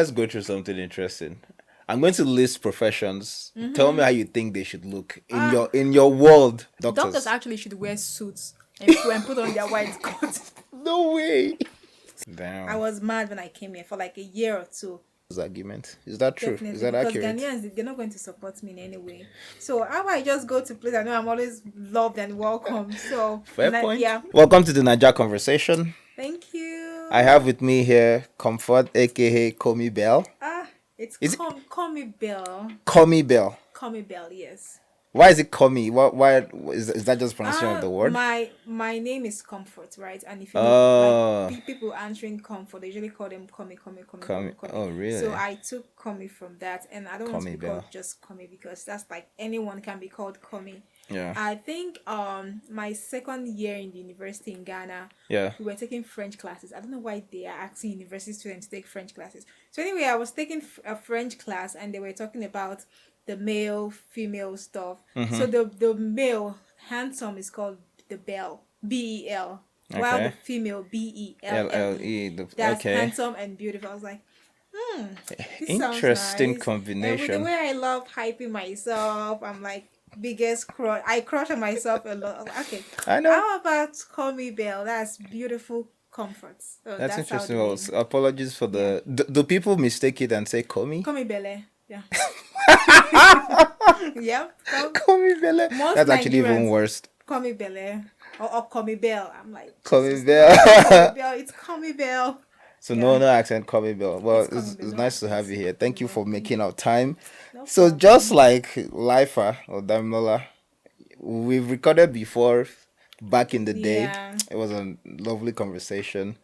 Let's go through something interesting. I'm going to list professions. Tell me how you think they should look in your world. Doctors Doctors. actually should wear suits and put on their white coats. No way. I Damn. was mad when I came here for like a year or two. Argument. Is that true? Is Definitely, that because accurate? Ghanaians, they're not going to support me in any way. So how about I just go to place I know I'm always loved and welcome. So Fair point. yeah. Welcome to the Niger conversation. Thank you. I have with me here Comfort, aka Commybelle. It's Is it Commybelle. Commybelle? Commybelle, yes. Why is it Commy? Why is that just pronunciation of the word? My name is Comfort, right? And if you know, Oh, like people answering Comfort, they usually call them Commy. Oh, really? So I took Commy from that, and I don't want to be Commybelle. called just Commy because that's like anyone can be called Commy. Yeah. I think my second year in the university in Ghana, Yeah. we were taking French classes. I don't know why they are asking university students to take French classes. So anyway, I was taking a French class, and they were talking about the male female stuff. So the male handsome is called the belle, Bel, while the Okay. female Belle. LLE. That's Okay. handsome and beautiful. I was like, this sounds Interesting nice. And with the combination. way I love hyping myself, I'm like biggest crush. I crush on myself a lot. I was like, okay, I know. how about Commybelle? That's beautiful comforts. So That's that's how interesting. the Well, name. apologies for the. Do people mistake it and say Commy? Commybelle. Yeah. Yep. Commybelle. Most That's actually even Nigerians- worse. Commybelle or Commybelle. I'm like Commybelle. Commybelle. It's Commybelle. So Yeah. no accent, Commybelle. Well, It's it's Commybelle. nice to have you here. Thank you for making our time. No So problem. just like Lifer or Damola, we've recorded before back in the day. Yeah. It was a lovely conversation.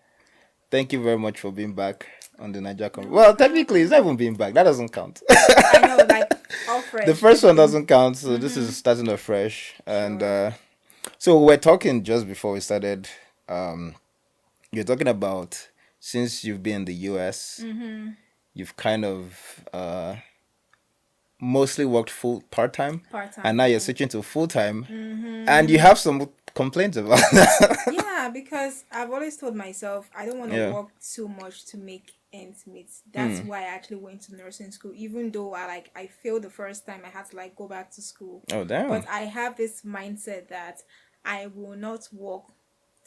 Thank you very much for being back on the Niger Well, technically, it's not even being back. That doesn't count. I know, like all fresh. The first one doesn't count, so this is starting afresh. And so we were talking just before we started. You're talking about since you've been in the US, you've kind of mostly worked full part-time, Part-time. and now you're switching to full-time, and you have some complaints about that. Yeah, because I've always told myself I don't want to Yeah. work too much to make ends meet. That's why I actually went to nursing school. Even though I failed the first time, I had to like go back to school. Oh, damn. But I have this mindset that I will not work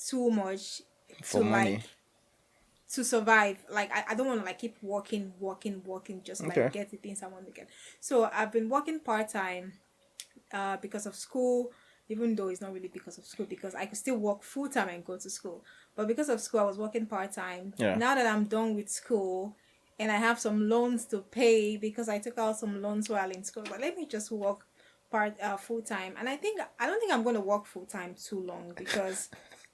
too much For to money. like to survive. Like I don't want to like keep working, just like Okay. get the things I want to get. So I've been working part-time because of school, even though it's not really because of school, because I could still work full-time and go to school. But because of school, I was working part-time. Yeah. Now that I'm done with school and I have some loans to pay because I took out some loans while in school, but let me just work full-time. And I don't think I'm going to work full-time too long because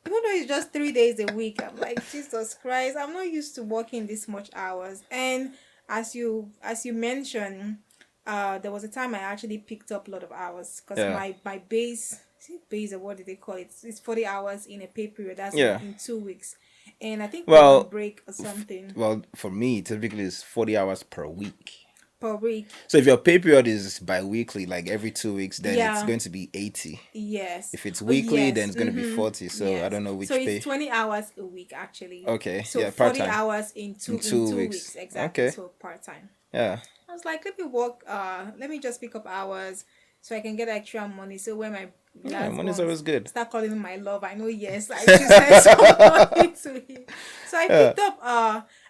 even though it's just 3 days a week, I'm like, Jesus Christ, I'm not used to working this much hours. And as you mentioned, there was a time I actually picked up a lot of hours because Yeah. my base, is it base or what do they call it? It's 40 hours in a pay period. That's Yeah. in 2 weeks. And I think Well, we're on break or something Well, for me, typically it's 40 hours per week. per week. So if your pay period is bi-weekly, like every 2 weeks, then it's Yeah. going to be 80. Yes. If it's Oh, weekly, yes. then it's going to be 40. So I Yes. don't know which So pay. it's 20 hours a week actually. Okay, So yeah, 40 part-time. hours in two In 2 weeks. weeks. Exactly. Okay. So part-time. Yeah. I was like, let me work. Let me just pick up hours so I can get extra money. So when my Yeah, last money's ones always good. start calling him my love, I know. Yes, I should send some money to him. So I picked up.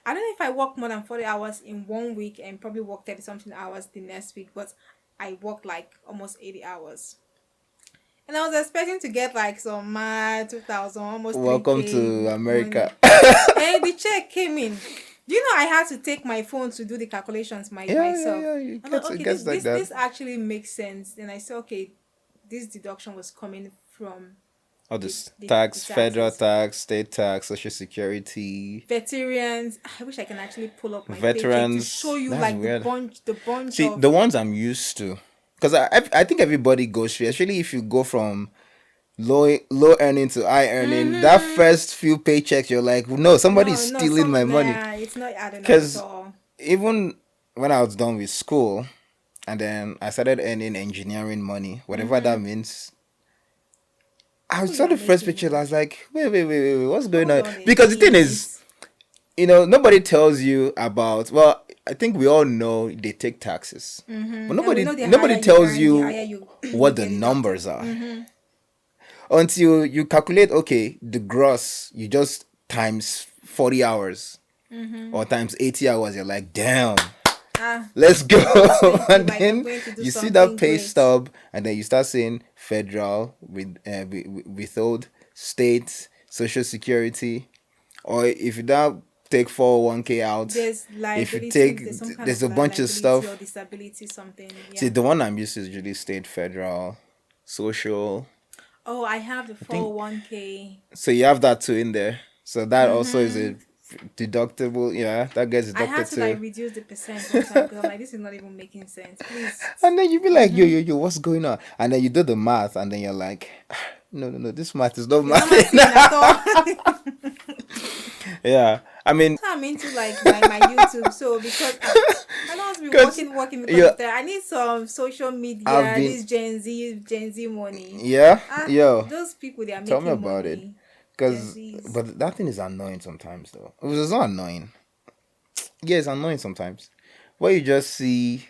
I don't know if I worked more than 40 hours in 1 week and probably worked 30 something hours the next week, but I worked like almost 80 hours. And I was expecting to get like some 2,000, almost Welcome 3K to America. money. And the check came in. Do you know I had to take my phone to do the calculations myself? Yeah. I'm like, okay, this actually makes sense. And I said, okay, this deduction was coming from All this the tax, taxes. federal tax, state tax, social security. veterans. I wish I can actually pull up my Veterans, paycheck to show you that's like weird. the bunch See, of the ones I'm used to. Because I think everybody goes through, especially if you go from low earning to high earning, that first few paychecks, you're like, no, somebody's stealing my money. Nah, it's not adding up 'Cause at all. Even when I was done with school, and then I started earning engineering money, whatever that means. I saw the first picture, I was like, wait, what's going on? Hold on a Because the thing minute. is, nobody tells you about, well, I think we all know they take taxes, but And we nobody know the nobody higher you tells earn, the you higher you what the get deducted. numbers are until you calculate. Okay, the gross you just times 40 hours or times 80 hours. You're like, damn. Ah, Let's go. I'm going to And like I'm then going to do you see that something pay great. stub, and then you start saying federal with withhold, state, social security, or if you don't take 401k out, There's if you liability, take, there's some kind there's of a bunch of liability or stuff. disability, something. See, Yeah. the one I'm used to is usually state, federal, social. Oh, I have the I think 401k. so. You have that too in there. So that also is a deductible. Yeah, that gets I had deducted to like too. reduce the percent one time because I'm like, this is not even making sense. Please. And then you be like, yo, what's going on? And then you do the math, and then you're like, no, this math is not It's not math. mathing at all. Yeah, I mean, I'm into like my YouTube, so because I don't want to be because working because yeah, of that. I need some social I've media, been, this Gen Z money. yeah, Ah, yo, those people they are tell me making about it. money. Gen Because, Zs. but that thing is annoying sometimes, though. It's not annoying. Yeah, it's annoying sometimes. Where you just see,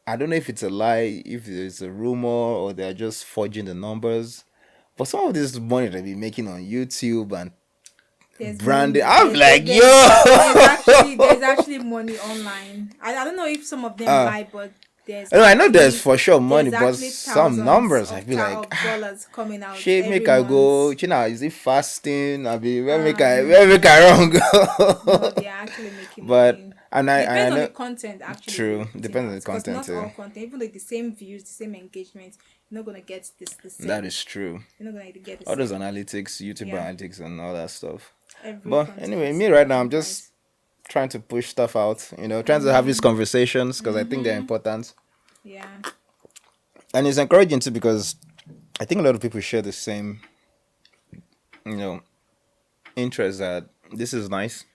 I don't know if it's a lie, if it's a rumor, or they're just forging the numbers. But some of this money they be making on YouTube and There's branding, money. I'm like, There's yo. actually money online. I don't know if some of them uh, lie, but I know there's for sure money, there's but actually some thousands numbers I of feel like, dollars coming out shit, every make I go. month. China, is it fasting? I be where make I No, wrong no, go? they're actually making But money. and I Depends on the know content actually true you're putting depends on out, the because content not too. all content, even like the same views, the same engagement, you're not gonna get this the That same. is true. You're not gonna get the All those same. analytics, YouTube Yeah, analytics, and all that stuff. every But anyway, content me right now, I'm different just price. trying to push stuff out. Trying to have these conversations because I think they're important, Yeah. and it's encouraging too because I think a lot of people share the same, you know, interest that this is nice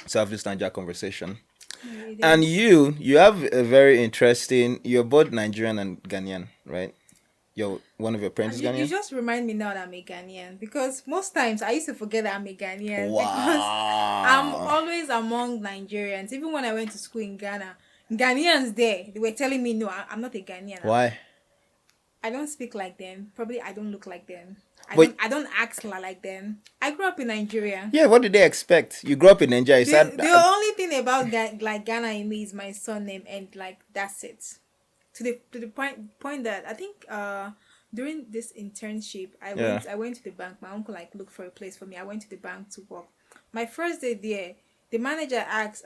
to have this Niger conversation. Yeah, it And is. you have a very interesting. You're both Nigerian and Ghanaian, right? One of your parents is You Ghanaian. just remind me now that I'm a Ghanaian, because most times I used to forget that I'm a Ghanaian because I'm Wow. always among Nigerians. Even when I went to school in Ghana, Ghanaians there, they were telling me, no, I'm not a Ghanaian. Why? I don't speak like them. Probably I don't look like them. But I don't act like them. I grew up in Nigeria. yeah, what did they expect? You grew up in Nigeria. You said, The only thing about like Ghana in me is my surname, and like that's it. To the point that I think during this internship yeah. I went to the bank. My uncle like looked for a place for me. I went to the bank to work. My first day there, the manager asked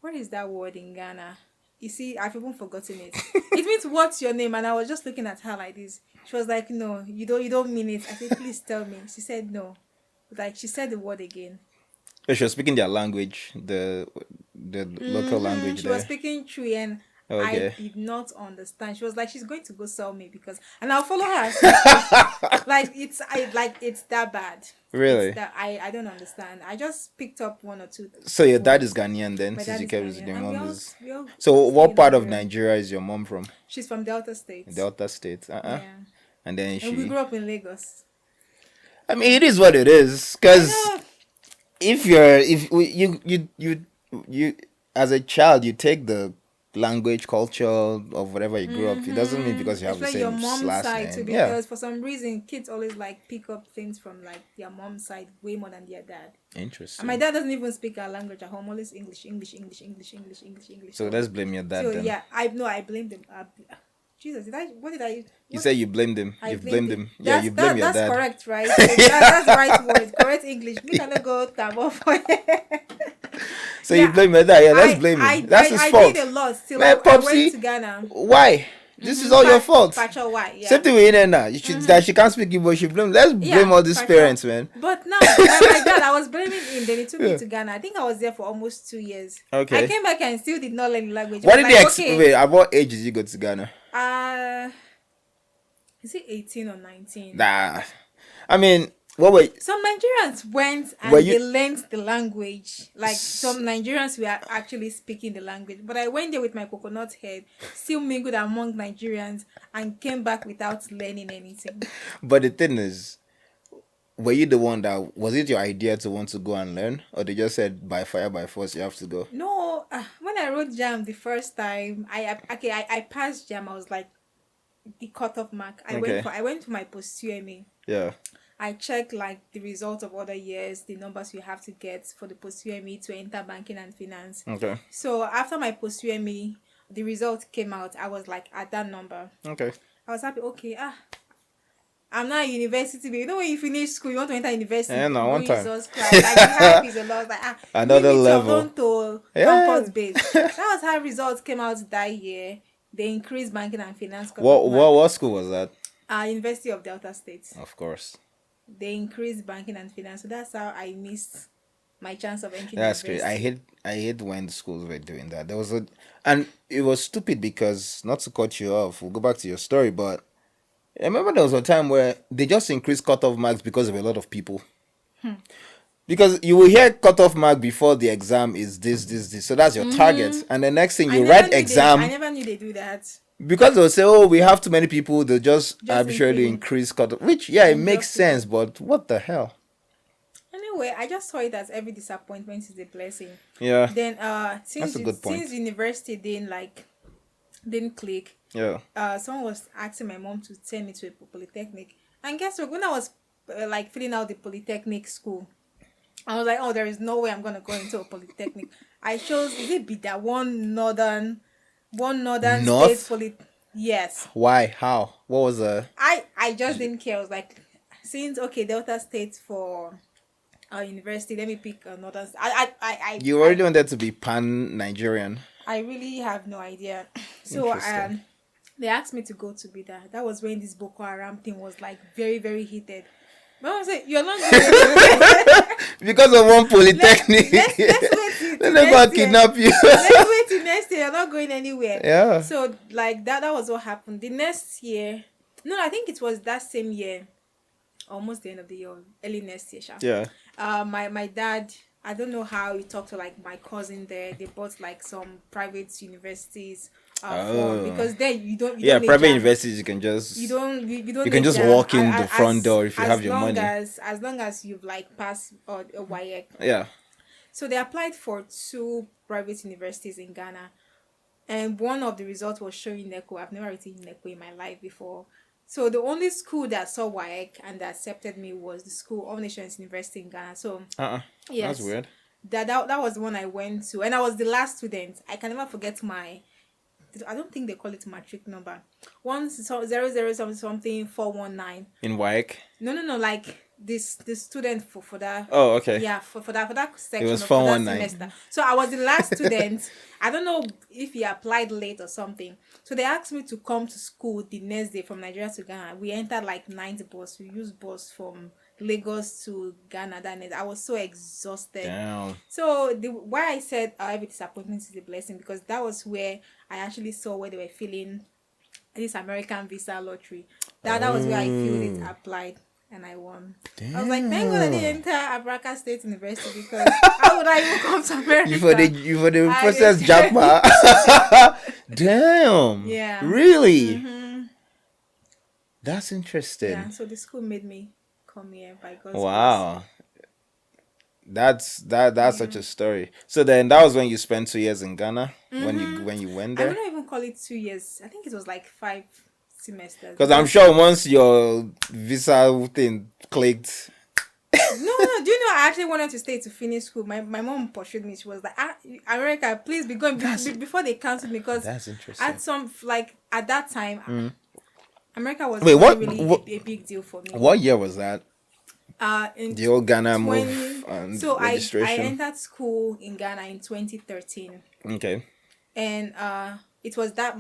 what is that word in Ghana? You see, I've even forgotten it. It means what's your name? And I was just looking at her like this. She was like, no, you don't mean it. I said, please tell me. She said no. Like she said the word again. Yeah, she was speaking their language, the local language She was there. speaking true, and I Okay. did not understand. She was like, she's going to go sell me because, and I'll follow her. Like it's that bad. It's Really? that I don't understand. I just picked up one or two So your dad is words. Ghanaian then, My since dad you is kept visiting Ghanaian, your and mom is. we all So stay what in part of Nigeria. Nigeria is your mom from? She's from Delta State. Delta State. Yeah, And then and we she. grew up in Lagos. I mean, it is what it is. I Cause know. you as a child you take the language culture of whatever you grew up. It doesn't mean because you have the Especially your same mom's last side too, name. Yeah. because for some reason kids always like pick up things from like their mom's side way more than their dad. And my Interesting. dad doesn't even speak our language at home. Always English. So let's blame your dad So then. yeah, I blame them. Jesus, what did I? You What say you blamed him. I You've blamed blamed him. him. Yeah, you blame your That's dad. correct, right? So that's the right word. Correct English. Me cannot go tabo for So you Yeah, blame your dad. Yeah, let's blame him. That's his I fault. did a lot. Still, Man, I went Popsy, to Ghana. why? This is all your fault. Pacho why? Same Yeah. thing with Ina now. You should that she can't speak Igbo. She blame. Let's blame Yeah, all these Pacho. parents, man. But now, my dad, I was blaming him. Then he took me Yeah. to Ghana. I think I was there for almost 2 years. Okay. I came back and still did not learn the language. What I was did they like, expect? Wait, at what age did you go to Ghana? Is it 18 or 19? Nah. I mean, what were Some Nigerians went Were and you- they learned the language. Like some Nigerians were actually speaking the language. But I went there with my coconut head, still mingled among Nigerians, and came back without learning anything. but the thing is, were you the one that was it your idea to want to go and learn, or they just said by fire by force you have to go? No, when I wrote jam the first time, I passed jam. I was like the cutoff mark. Okay. I went for my post UME. Yeah. I checked like the results of other years, the numbers you have to get for the post UME to enter banking and finance. Okay. So after my post UME, the result came out. I was like at that number. Okay. I was happy. Okay, I'm not at university, but you know when you finish school, you want to enter university. Yeah, no, one time. Jesus Christ, like the hype is a lot. Like Another level. On to Yeah. campus base. That was how results came out that year. They increased banking and finance. What school was that? University of Delta State. Of course. They increased banking and finance, so that's how I missed my chance of entering. That's great. university. I hate when the schools were doing that. And it was stupid because, not to cut you off, we'll go back to your story, but I remember there was a time where they just increased cutoff marks because of a lot of people. Because you will hear cutoff mark before the exam is this. So that's your target. And the next thing you write exam. I never knew they do that. Because they'll say, oh, we have too many people, they'll just arbitrarily increase. increase cutoff. Which, yeah, it makes sense, but what the hell? Anyway, I just saw it as every disappointment is a blessing. Yeah. Then That's a good point. since university didn't click, Yeah. someone was asking my mom to send me to a polytechnic. And guess what? When I was filling out the polytechnic school, I was like, oh, there is no way I'm gonna go into a polytechnic. I chose, is it Bida, one northern North? state yes. Why? How? What was the... I just didn't care. I was like, since Delta State for university, let me pick another. You already wanted to be pan-Nigerian. I really have no idea. So Interesting. they asked me to go to Bida. That was when this Boko Haram thing was like very, very heated. But I was like, you're not going Because of one polytechnic. let's wait till Let them go and next year. kidnap you. Let's wait till next year. You're not going anywhere. Yeah. So like that was what happened. The next year, no, I think it was that same year, almost the end of the year, early next year. Sha. Yeah. My dad, I don't know how he talked to like my cousin there. They bought like some private universities. Because there you don't need Private jam. universities you can just... You don't You can just jam. walk in the front door if you have your money. As long as you've like passed a WAEC. Yeah. So they applied for 2 private universities in Ghana, and one of the results was showing NECO. I've never written NECO in my life before. So the only school that saw WAEC and that accepted me was the school, All Nations University in Ghana. So yes, That's weird. That was the one I went to, and I was the last student. I can never forget I don't think they call it matric number. 0 something 419. In WAEC? No, like the student for that. Oh, okay. Yeah, for that section. It was for that 419. semester. So I was the last student. I don't know if he applied late or something. So they asked me to come to school the next day from Nigeria to Ghana. We entered like 9 bus. We used bus from Lagos to Ghana that night. I was so exhausted. Damn. So why I said every disappointment is a blessing, because that was where I actually saw where they were filling this American visa lottery. That was where I filled it, applied, and I won. Damn. I was like, thank God I didn't enter Abraka State University, because how would I even come to America? You for the process jackpot. Damn. Yeah. Really? Mm-hmm. That's interesting. Yeah, so the school made me come here by God's Wow. That's such a story. So then that was when you spent 2 years in Ghana, when you went grace. I there? wouldn't even call it 2 years. I think it was like 5 semesters. Because I'm sure once your visa thing clicked. No. Do you know I actually wanted to stay to finish school? My mom pursued me. She was like, America, please be going before they cancelled me, because That's interesting. at that time, America was really a big deal for me. What year was that? In The old Ghana move and so registration. I entered school in Ghana in 2013. Okay. And it was that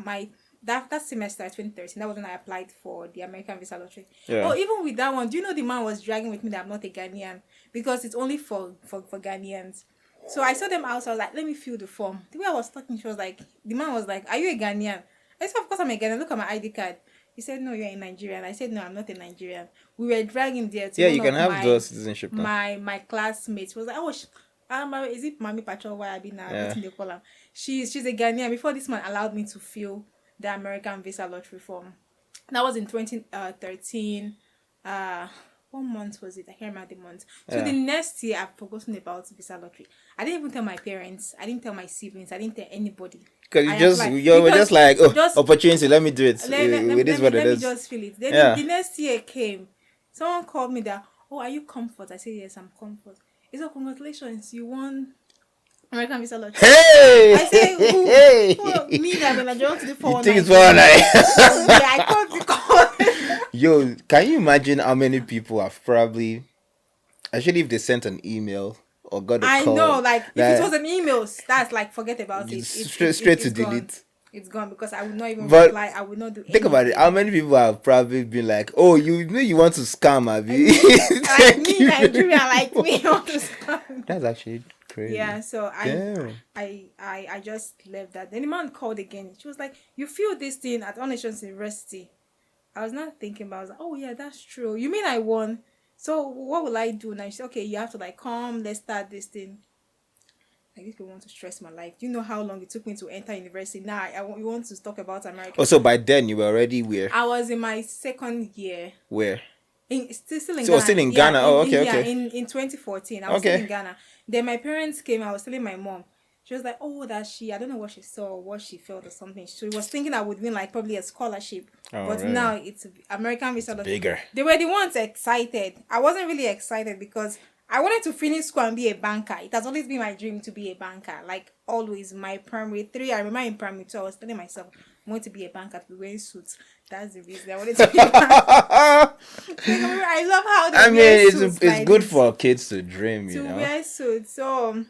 semester 2013, that was when I applied for the American visa lottery. Yeah. Oh, even with that one, do you know the man was dragging with me that I'm not a Ghanaian, because it's only for Ghanaians. So I saw them out, so I was like, let me fill the form. The way I was talking, the man was like, are you a Ghanaian? I said, of course I'm a Ghanaian, look at my ID card. He said, no, you're a Nigerian. I said, no, I'm not a Nigerian. We were dragging there to You can have dual citizenship now. My classmates was like, oh, is it Mami Pacho? Why I be now? Yeah. What in they call her? She's a Ghanaian. Before this man allowed me to fill the American visa lottery form. That was in 2013. what month was it? I can't remember the month. So Yeah. the next year, I've forgotten about visa lottery. I didn't even tell my parents. I didn't tell my siblings. I didn't tell anybody. Because I applied you were just because like, oh, just opportunity, let me do it. It is what it let me is. just feel it. Then Yeah. the next year came. Someone called me that, oh, are you Comfort? I said, yes, I'm Comfort. He said, congratulations, you won American visa lottery. Hey! I say, who? Hey! Who? Me that when I want to do You think it's 419. 419? Yeah, I called the call. Yo, can you imagine how many people have probably, actually, if they sent an email or got a I know, call, like if it was an email, that's like forget about it. straight to It's gone. delete. It's gone because I would not even But reply. I would not do think about it. How anything. many people have probably been like, "Oh, you know you want to scam, Abby?" Like me, Nigeria, like me, all this stuff. That's actually crazy. Yeah, so Damn. I just left that. Then the man called again. She was like, "You feel this thing at All Nations University?" I was not thinking about. I was like, "Oh yeah, that's true. You mean I won? So what will I do now?" She said, "Okay, you have to like come. Let's start this thing." Like these people want to stress my life. Do you know how long it took me to enter university? Now we want to talk about America. Oh, so by then you were already where? I was in my second year. Where? Still in So Ghana. still in Yeah, Ghana. Oh, okay, yeah, okay. in 2014. I was still in Ghana. Then my parents came. I was telling my mom. She was like, oh, that I don't know what she saw or what she felt or something. She was thinking I would win like probably a scholarship. Oh, but really? now it's American visa. Bigger. They were the ones excited. I wasn't really excited because I wanted to finish school and be a banker. It has always been my dream to be a banker. Like always, my primary 3, I remember in primary 2, I was telling myself, I want to be a banker, to be wearing suits. That's the reason I wanted to be a banker. I love how they wear suits. It's good for kids to dream, you know. Wear suits. So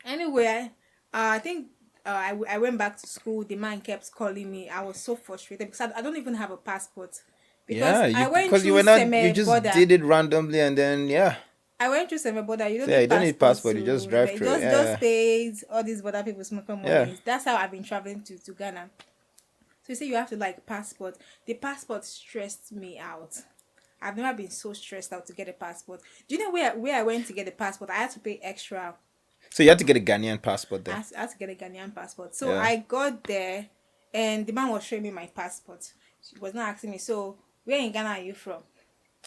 anyway, I think I went back to school. The man kept calling me. I was so frustrated because I don't even have a passport. Because I went because through you were not, semi you just border. did it randomly and then I went through semi border. You don't yeah, need you don't need passport. You just drive through. Just pays all these border people smoking money. Yeah. That's how I've been traveling to Ghana. So you say you have to like passport. The passport stressed me out. I've never been so stressed out to get a passport. Do you know where I went to get a passport? I had to pay extra. So you had to get a Ghanaian passport then. I had to get a Ghanaian passport. So Yeah. I got there, and the man was showing me my passport. She was not asking me, so where in Ghana are you from?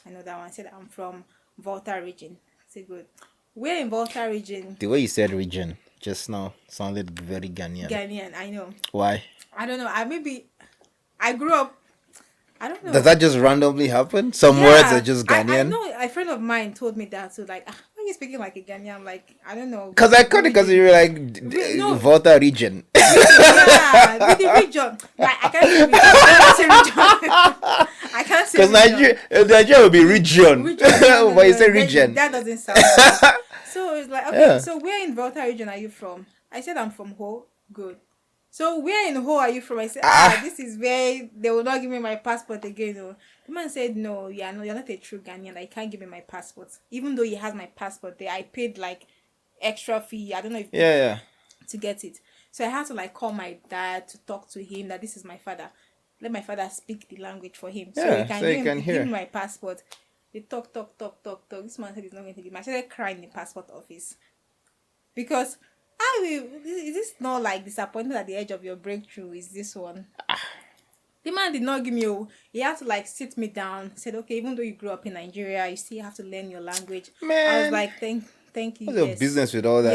I know that one. I said, I'm from Volta region. I said, good. Where in Volta region? The way you said region just now sounded very Ghanaian. Ghanaian, I know. Why? I don't know. I grew up. I don't know. Does that just randomly happen? Some words are just Ghanaian. I know a friend of mine told me that. So like, why are you speaking like a Ghanaian? Like, I don't know. Because I caught it because you were like No. Volta region. Yeah, with the region. Like, I can't say region. I can't say region. Because Nigeria will be region. No, But you say region. That doesn't sound right. So it's like, okay, Yeah. so where in Volta region are you from? I said, I'm from Ho. Good. So where in Ho are you from? I said, this is where they will not give me my passport again. Oh. The man said, no, you're not a true Ghanaian. I can't give me my passport. Even though he has my passport there, I paid like extra fee. I don't know if Yeah. to get it. So I had to like call my dad to talk to him that this is my father. Let my father speak the language for him. Yeah, so he can hear. give me my passport. They talk. This man said he's not going to give me. I started crying in the passport office. Because is this not like disappointment at the edge of your breakthrough? Is this one? The man did not give me he had to like sit me down, said, okay, even though you grew up in Nigeria, you still have to learn your language. Man. I was like, thank you. What's your business with all that?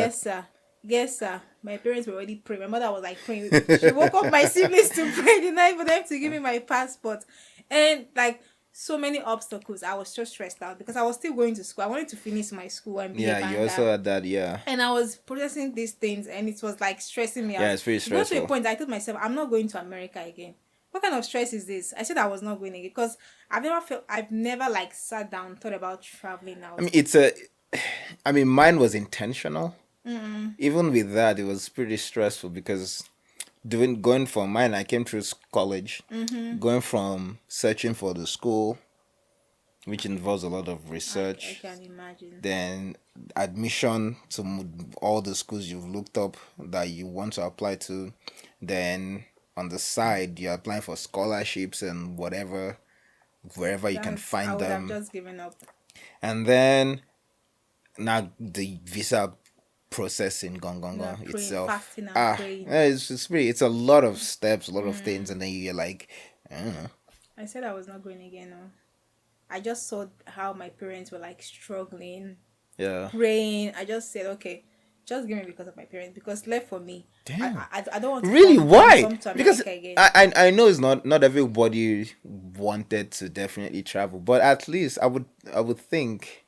Yes, sir. My parents were already praying. My mother was like praying. She woke up my siblings to pray the night for them to give me my passport. And like so many obstacles, I was so stressed out because I was still going to school. I wanted to finish my school and be a banker. You also had that, yeah. And I was processing these things and it was like stressing me out. Yeah, it's pretty stressful. To a point, I told myself, I'm not going to America again. What kind of stress is this? I said I was not going again because I've never like sat down, thought about traveling out. Mine was intentional. Even with that, it was pretty stressful because going from mine, I came through college, going from searching for the school, which involves a lot of research. I can imagine. Then admission to all the schools you've looked up that you want to apply to. Then on the side, you're applying for scholarships and wherever you can find them. I would have just given up. And then now the visa processing gone itself. Fasting and praying. It's a lot of steps, a lot of things, and then you're like, I don't know. I said I was not going again. No. I just saw how my parents were like struggling, Yeah. praying. I just said, okay, just give me because of my parents. Because left for me, Damn. I don't want to Really? Why? come to Because America again. I know it's not everybody wanted to definitely travel, but at least I would think,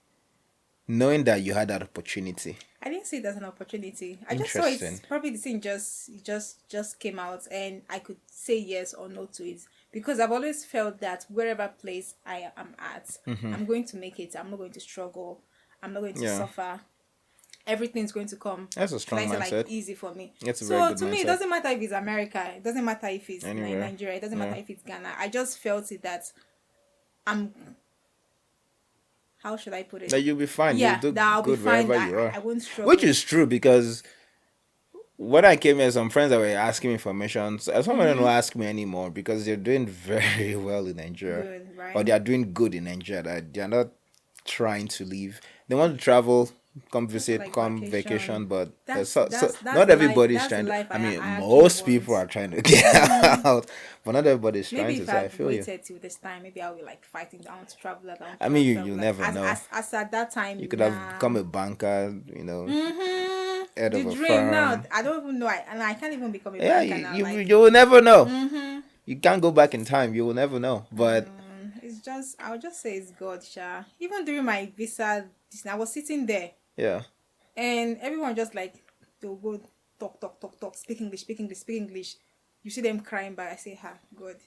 knowing that you had that opportunity. I didn't see it as an opportunity. I just saw Interesting. it's probably the thing just came out and I could say yes or no to it because I've always felt that wherever place I am at, I'm going to make it. I'm not going to struggle. I'm not going to Yeah. suffer. Everything's going to come. That's a Should I strong say like mindset. easy for me? It's a very So good to me, it mindset. doesn't matter if it's America. It doesn't matter if it's Anywhere. Nigeria. It doesn't Yeah. matter if it's Ghana. I just felt it that I'm. How should I put it? That you'll be fine. You'll Yeah, do that I'll be good fine. wherever you are. I won't struggle. Which is true, because when I came here, some friends that were asking me information. So some of them don't ask me anymore because they're doing very well in Nigeria. Good, right? Or they are doing good in Nigeria. That they're not trying to leave. They want to travel, come visit, like come vacation. vacation, but That's not the everybody's life, trying to. I I mean, actually most want. people are trying to get out, but not everybody's trying Maybe to. if So I I'd feel you. waited till this time, maybe I'll be like fighting down to travel. I mean, you'll never know. As at that time, You could have become a banker, head the of a dream now. firm. I don't even know. I can't even become a Yeah, banker now. you will never know. You can't go back in time. You will never know. But It's just I'll just say it's God, Sha. Even during my visa, I was sitting there yeah, and everyone just like they'll go talk, speak English, speak English, speak English. You see them crying back. I say, God.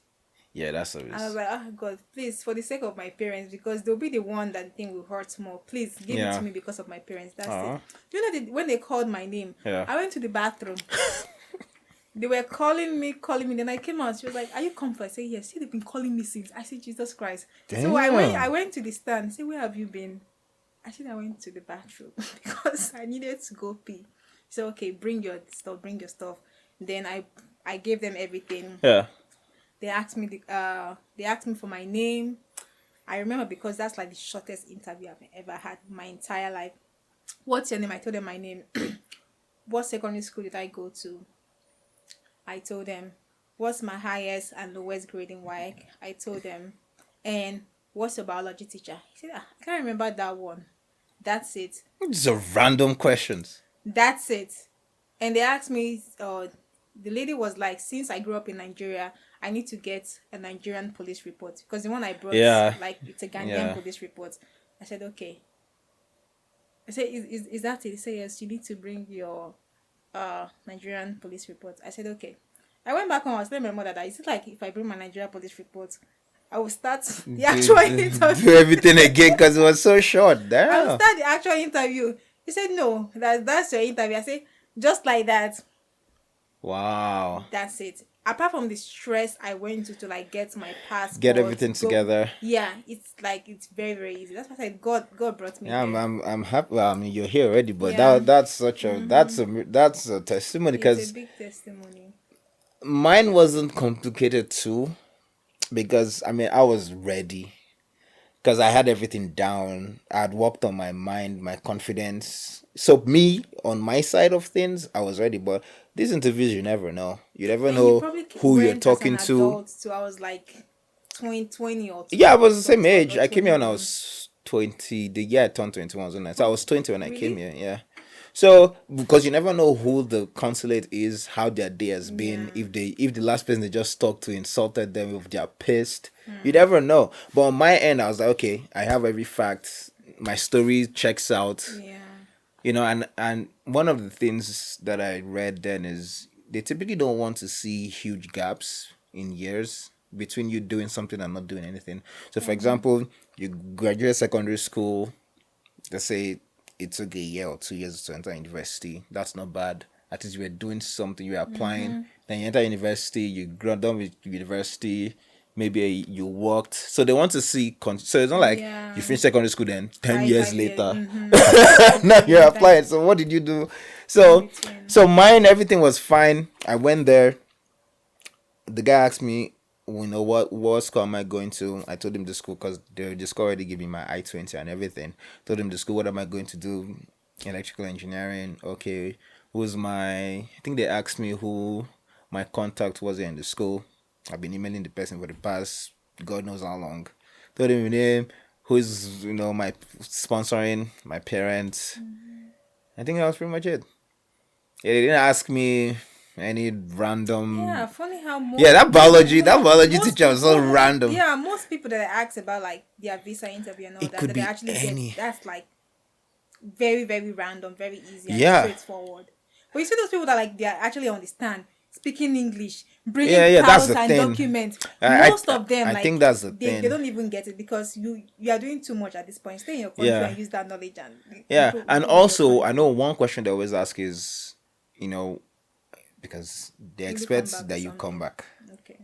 yeah, that's And I was always. like, God, please, for the sake of my parents, because they'll be the one that think will hurt more. Please give it Yeah. to me because of my parents. That's Aw. it. You know, when they called my name, Yeah. I went to the bathroom. They were calling me. Then I came out. She was like, "Are you comfort?" I said, "Yes." See, they've been calling me since. I said, "Jesus Christ." So Damn. I went to the stand. Say, "Where have you been?" I said, "I went to the bathroom because I needed to go pee." So okay, bring your stuff. Bring your stuff. Then I gave them everything. Yeah. They asked me they asked me for my name. I remember because that's like the shortest interview I've ever had in my entire life. What's your name? I told them my name. What secondary school did I go to? I told them. What's my highest and lowest grade in WAEC? I told them. And what's your biology teacher? He said, I can't remember that one. That's it. These are random questions. That's it. And they asked me, the lady was like, since I grew up in Nigeria, I need to get a Nigerian police report. Because the one I brought, Yeah. like, it's a Ghanaian Yeah. police report. I said, okay. I said, is that it? He said, yes, you need to bring your Nigerian police report. I said, okay. I went back home. I was telling my mother that it's like if I bring my Nigerian police report, I will start the actual interview. Do everything again because it was so short. I will Damn. start the actual interview. He said, no, that's your interview. I said, just like that. Wow. That's it. Apart from the stress I went to like get my passport, Get everything go- together. Yeah, it's like it's very very easy. That's why I said God brought me. Yeah, there. I'm happy. Well, I mean, you're here already, but Yeah. that's such a that's a testimony, It's a because big testimony. mine wasn't complicated too, because I mean I was ready, because I had everything down. I had worked on my mind, my confidence. So me, on my side of things, I was ready. But these interviews, you never know. You never And know probably who you're went as talking an to. adult, so I was like 20 or Yeah, I was the same 20 or age. I came here when I 21. was 20. The year I turned 21 was when I. So I was 20 when I came Really? here. Yeah. So because you never know who the consulate is, how their day has been, Yeah. if the last person they just talked to insulted them, if they're pissed, Hmm. you never know. But on my end, I was like, okay, I have every fact. My story checks out. Yeah. And one of the things that I read then is they typically don't want to see huge gaps in years between you doing something and not doing anything. So, for example, you graduate secondary school, let's say it took a year or 2 years to enter university. That's not bad. At least you were doing something, you were applying. Then you enter university, you got done with university, maybe you worked. So they want to see. So it's not like Yeah. you finish secondary school, then 10 5 years years. later, now you're applying. So what did you do? So, In between. so mine, everything was fine. I went there. The guy asked me, what school am I going to? I told him the school, because the school already gave me my I-20 and everything. Told him the school, what am I going to do? Electrical engineering. Okay. I think they asked me who my contact was in the school. I've been emailing the person for the past God knows how long. Told him the name. who's my sponsoring my parents. I think that was pretty much it. Yeah, they didn't ask me any Yeah, random. funny how Yeah, that biology most teacher was so people, random. yeah, most people that I ask about like their visa interview and all It that, could that they be actually get, any. that's like very, very random, very easy and Yeah, straightforward. But you see those people that like they actually understand speaking English, yeah, bringing yeah. That's files the and thing. documents. I Most I, of them I like think that's the they thing. don't even get it because you are doing too much at this point. Stay in your country Yeah, and use that knowledge and yeah. And improve in your also, I know country. one question they always ask is, you know, because they Will you come expect back or that you come something? back. Okay.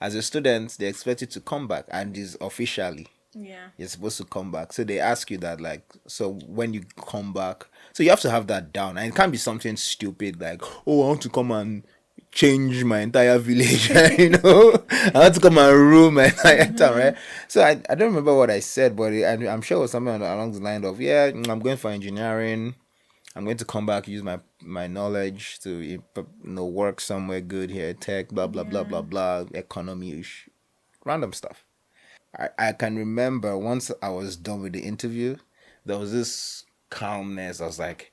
As a student, they expect you to come back, and is officially Yeah. you're supposed to come back. So they ask you that, like, so when you come back, so you have to have that down, and it can't be something stupid like, oh, I want to come and change my entire village. I want to come and rule my entire town, right? So I don't remember what I said, but I'm sure it was something along the line of, yeah, I'm going for engineering. I'm going to come back, use my knowledge to work somewhere good here, tech, blah blah blah Yeah. blah blah, economy ish, random stuff. I can remember once I was done with the interview, there was this calmness. I was like,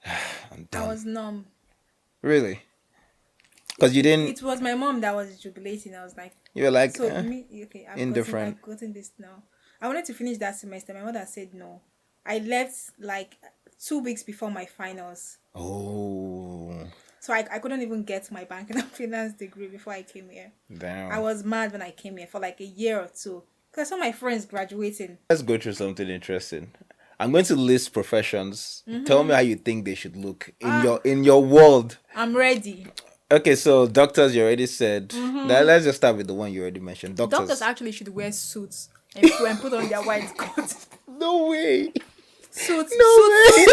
I'm I done. was numb. Really? Because you didn't, It was my mom that was jubilating. I was like, you were like, so me, okay, indifferent. I've gotten this now. I wanted to finish that semester. My mother said no. I left like 2 weeks before my finals. Oh, So I couldn't even get my banking and finance degree before I came here. I damn. was mad when I came here for like a year or two. Because I saw my friends graduating. Let's go through something interesting. I'm going to list professions. Tell me how you think they should look in Ah, your world. I'm ready. Okay, so doctors, you already said. Now let's just start with the one you already mentioned. Doctors Doctors. actually should wear suits and put on their white coats. No way. Suits, No way.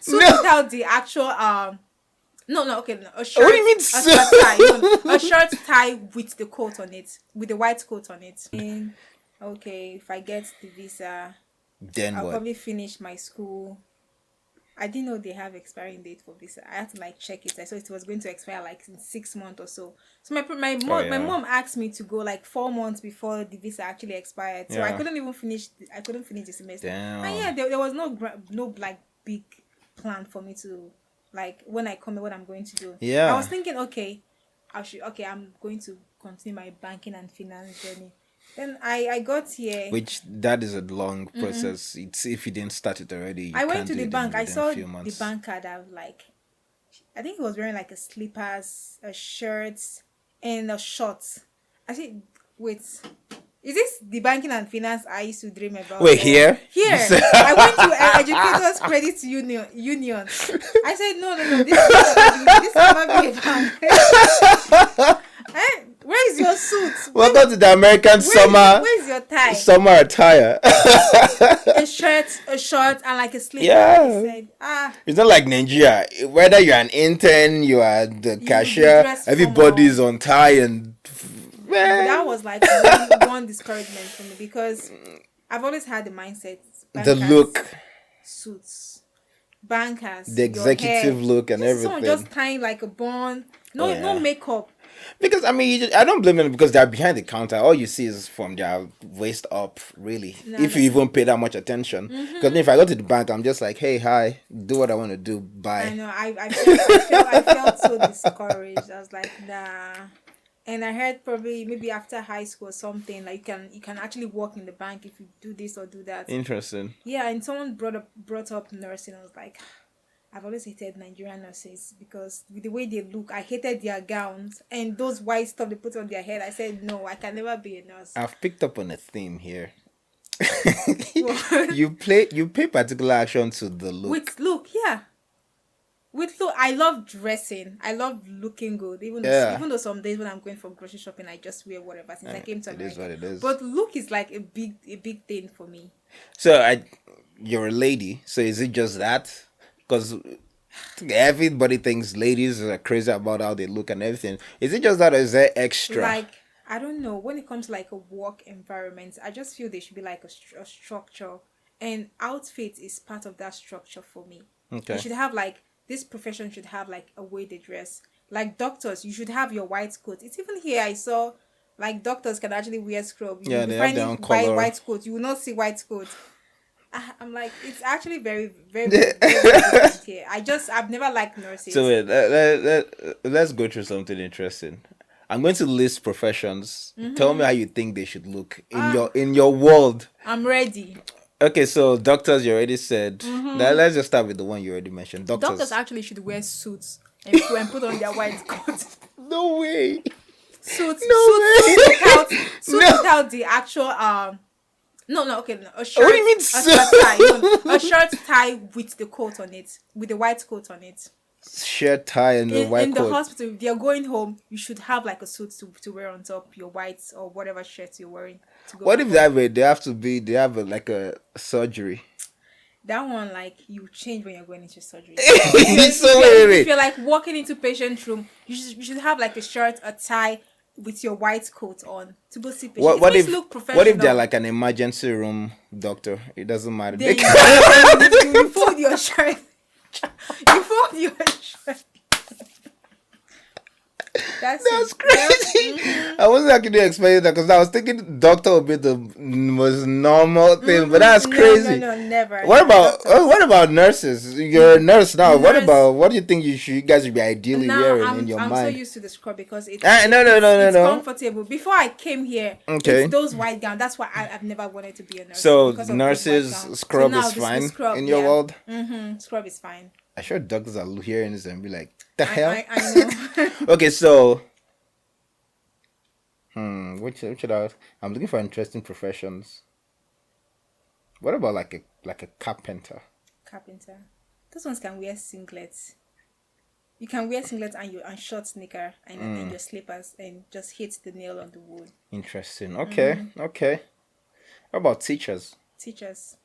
suits No. without the actual no, okay, no, a shirt, What do you mean a suit? shirt tie, no, a shirt tie with the coat on it, with the white coat on it. And, okay, if I get the visa, Then I'll what? probably finish my school. I didn't know they have expiring date for visa. I had to like check it. I saw it was going to expire like in 6 months or so. So Oh my yeah. mom asked me to go like 4 months before the visa actually expired. So I Yeah. couldn't even finish. I couldn't finish the semester. And Damn. yeah, there was no like big plan for me to like when I come here, what I'm going to do. Yeah. I was thinking, okay, I'm going to continue my banking and finance journey. Then I got here. Which that is a long process. It's if you didn't start it already, you I went can't to do the it bank. I within a saw few the months. banker that like I think he was wearing like a slippers, a shirt, and a shorts. I said, wait, is this the banking and finance I used to dream about? Wait, Or- here? Here. I went to Educators Credit Union. I said, no, this cannot be a bank. Where is your suit? Welcome to the American summer Where's your tie? summer attire. A shirt, a short, and like a slipper. Yeah. I said, It's not like Nigeria. Whether you're an intern, you are the be cashier, dressed everybody's on tie and But that was like one discouragement for me because I've always had the mindset the bankers, look, suits, bankers, the your hair. executive look, and This is someone everything. just tying like a bun, Oh, no yeah. makeup. Because I mean, I don't blame them because they're behind the counter. All you see is from their waist up, really. No, If you even pay that much attention. Because if I go to the bank, I'm just like, hey, hi, do what I want to do. Bye. I know. I felt so discouraged. I was like, nah. And I heard probably maybe after high school or something like you can actually work in the bank if you do this or do that. Interesting. Yeah, and someone brought up nursing. I was like, I've always hated Nigerian nurses because with the way they look, I hated their gowns and those white stuff they put on their head. I said, no, I can never be a nurse. I've picked up on a theme here. What? You pay particular action to the look. With look, yeah. With look, I love dressing. I love looking good. Even though some days when I'm going for grocery shopping, I just wear whatever since I came to It America. is what it is. But look is like a big thing for me. So you're a lady. So is it just that? Because everybody thinks ladies are crazy about how they look and everything. Is it just that, or is there extra? Like, I don't know. When it comes to like a work environment, I just feel there should be like a structure, and outfit is part of that structure for me. Okay. You should have like this profession should have like a way they dress. Like doctors, you should have your white coat. It's even here. I saw Like doctors can actually wear scrub. You Yeah, will be they have their finding own color. white coats. You will not see white coats. I'm like, it's actually very, very, very, very, very different here. I've never liked So nurses. wait, let's go through something interesting. I'm going to list professions. Tell me how you think they should look in your world. I'm ready. Okay, so doctors you already said. Now let's just start with the one you already mentioned. Doctors Doctors. actually should wear suits and put on their white coats. No way. Suits, No way. suits No. without the actual no, okay, no, a shirt. What do you mean a suit? shirt tie, no, a shirt tie with the coat on it, with the white coat on it. Shirt tie and the In white the coat. hospital, if you're going home, you should have like a suit to wear on top your white or whatever shirt you're wearing to go. What if that way they have like a surgery? That one, like, you change when you're going into surgery. So If wait. you're like walking into patient room, you should have like a shirt, a tie with your white coat on to go see patient. What It if makes you look professional. what if they're like an emergency room doctor? It doesn't matter. Then you fold your shirt. You fold your shirt. That's crazy. I wasn't actually expecting that because I was thinking doctor would be the most normal thing, but that's crazy. No, never. What about nurses? You're a nurse now. Nurse. What do you think you guys should be ideally Now wearing in your I'm so mind? used to the scrub because it's No. comfortable. Before I came here, Okay. it's those white gowns. That's why I've never wanted to be a nurse. So because of those nurses white gowns. scrub So now is the fine scrub, in your yeah. world. Scrub is fine. I'm sure doctors are hearing this and be like, the hell? I know. Okay, so which I'm looking for interesting professions. What about like a carpenter? Carpenter. Those ones can wear singlets. You can wear singlets and short sneaker and your slippers and just hit the nail on the wood. Interesting. Okay. Okay. What about teachers? Teachers.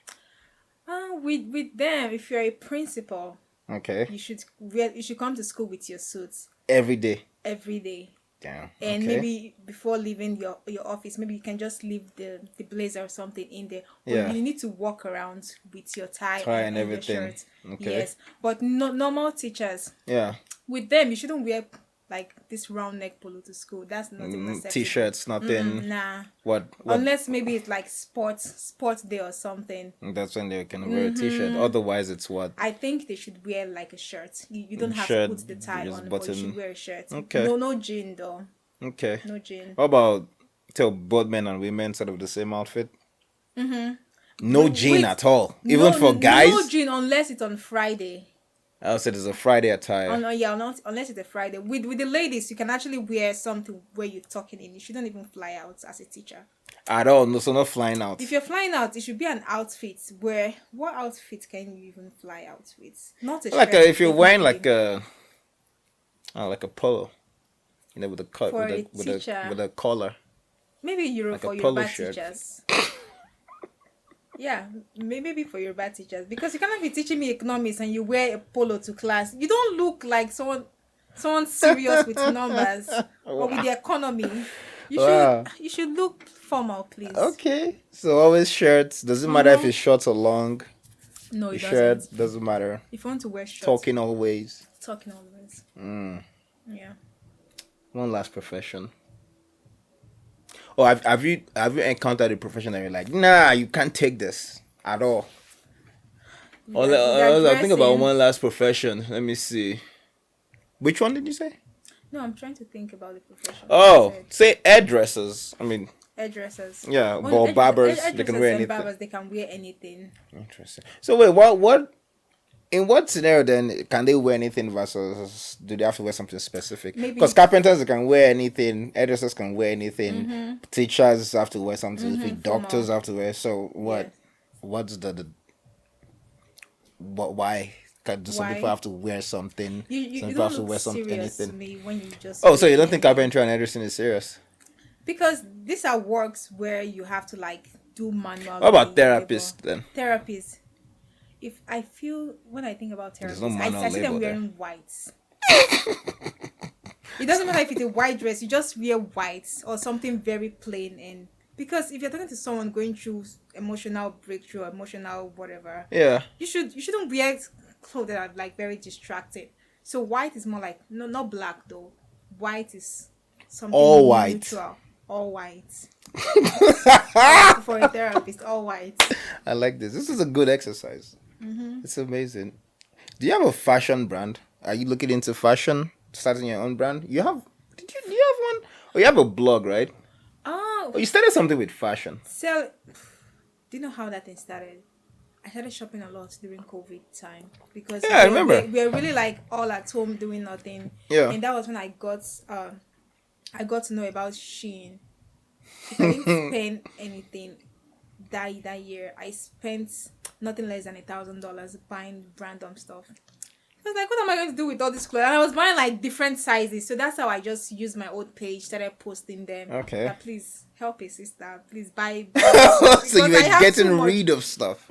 With them, if you're a principal, Okay. you should come to school with your suits Every day. every day. Damn. And okay. maybe before leaving your office, maybe you can just leave the blazer or something in there. But Yeah. you need to walk around with your tie and your everything. shirt. Okay. Yes. But normal teachers, Yeah. with them, you shouldn't wear like this round neck polo to school. That's not even acceptable. T-shirts, nothing. Nah. What? Unless maybe it's like sports day or something. That's when they can wear a T-shirt. Otherwise, it's what? I think they should wear like a shirt. You don't have Shirt, to put the tie just on, but you button. should wear a shirt. Okay. No jean though. Okay. No jean. What about tell both men and women sort of the same outfit? No jean at all, even for guys. No jean unless it's on Friday. I said it's a Friday attire. Unless it's a Friday. With the ladies, you can actually wear something where you're talking in. You shouldn't even fly out as a teacher. At all, no, so not flying out. If you're flying out, it should be an outfit where what outfit can you even fly out with? Not a Like shirt, if you're wearing definitely. like a polo, with a cut For with a teacher. with a collar. Maybe like a for polo Yoruba shirt. teachers. Yeah, maybe for Yoruba teachers. Because you cannot be teaching me economics and you wear a polo to class. You don't look like someone serious with numbers or with the economy. You should look formal, please. Okay, so always shirts. Doesn't matter if it's short or long. No, it Shirt doesn't. doesn't matter. If you want to wear shorts, Talking always. always. Yeah. One last profession. Oh, have you encountered a profession that you're like, nah, you can't take this at all? I'll think about one last profession. Let me see. Which one did you say? No, I'm trying to think about the profession. Oh, say hairdressers. I mean, hairdressers. yeah, well, barbers. They can wear anything. Barbers, they can wear anything. Interesting. So wait, what? In what scenario then can they wear anything versus do they have to wear something specific? Because carpenters can wear anything, hairdressers can wear anything, teachers have to wear something specific, doctors have to wear. So what? Yes. What's why? Do some people have to wear something? You Some people don't have to wear look something. serious to Anything. me when you just. Oh, so you don't think carpentry and hairdressing is serious? Because these are works where you have to like do manual. What about labor. therapists then? Therapists. If I feel when I think about There's no therapists, manual I see them labor wearing whites. It doesn't matter if it's a white dress, you just wear white or something very plain. And because if you're talking to someone going through emotional breakthrough, emotional whatever, Yeah. you shouldn't wear clothes that are like very distracted. So white is more like not black though. White is something All white. neutral. all white. For a therapist, all white. I like this. This is a good exercise. It's amazing. Do you have a fashion brand? Are you looking into fashion? Starting your own brand? You have? Do you have one? Oh, you have a blog, right? Oh, Oh, you started something with fashion. so do you know how that thing started? I started shopping a lot during COVID time because Yeah, I remember. we're really like all at home doing nothing. Yeah. And that was when I got to know about Shein. If I didn't spend anything that year, I spent nothing less than $1,000 buying random stuff. I was like, what am I going to do with all this clothes? And I was buying like different sizes. So that's how I just used my old page, started posting them. Okay. That please help a sister. Please buy. So you Because I were have getting too much. rid of stuff.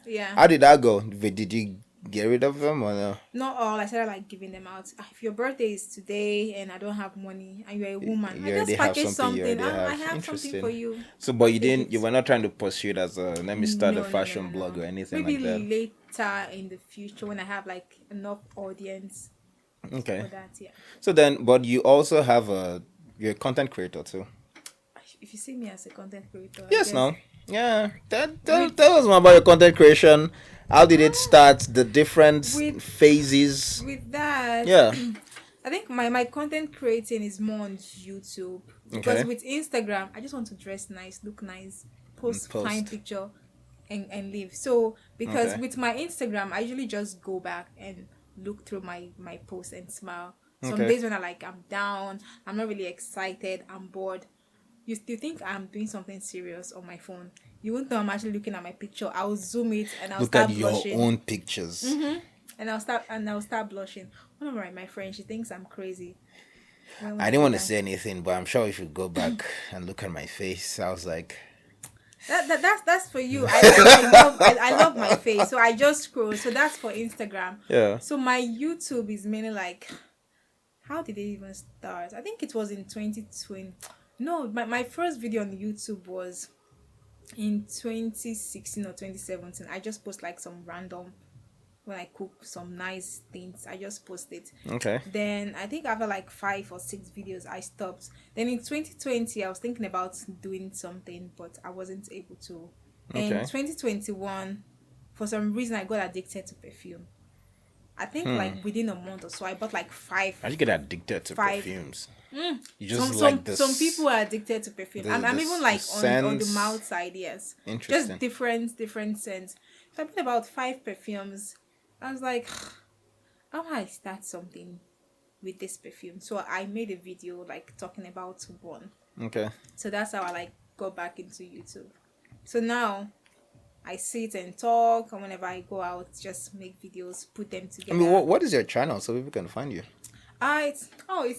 Yeah. How did that go? Did you get rid of them or no? Not all. I started like giving them out. If your birthday is today and I don't have money and you're a woman, You I already just have package something. You something. already I have. have something for Interesting. you. So, but you Take didn't. it. You were not trying to pursue it as a. Let me start No, a no, fashion no, blog no. or anything Maybe like that. later in the future when I have like enough audience Okay. for that. Yeah. So then, but you also have a. You're a content creator too. If you see me as a content creator, I Yes. guess No. Yeah. Tell us more about your content creation. How did it start? The different with phases. with that, Yeah. I think my content creating is more on YouTube because Okay. with Instagram, I just want to dress nice, look nice, post post. fine picture, and leave. So because Okay. with my Instagram, I usually just go back and look through my posts and smile. Some Okay. days when I'm down, I'm not really excited, I'm bored. You think I'm doing something serious on my phone? You won't know I'm actually looking at my picture. I'll zoom it and I'll Look at start your blushing. own pictures. And I'll start blushing. One of my friends, she thinks I'm crazy. When I I didn't do want to that. say anything, but I'm sure if you go back and look at my face, I was like, That's for you. I love my face, so I just scroll. So that's for Instagram. yeah. So my YouTube is mainly like, how did it even start? I think it was in 2020. No, my first video on YouTube was in 2016 or 2017. I just post like some random when I cook some nice things. I just post it. Okay. Then I think after like 5 or 6 videos, I stopped. Then in 2020, I was thinking about doing something, but I wasn't able to. In Okay. 2021, for some reason, I got addicted to perfume. I think like within a month or so, I bought like five. How do you get addicted to Five. perfumes? You just Some like this. some people are addicted to perfume. I'm even like on the scents. mouth side, yes. Interesting. Just different scents. So I bought about 5 perfumes. I was like, how do I start something with this perfume? So I made a video like talking about one. Okay. So that's how I like got back into YouTube. So now I sit and talk, and whenever I go out, just make videos, put them I together. mean, what is your channel so people can find you? It's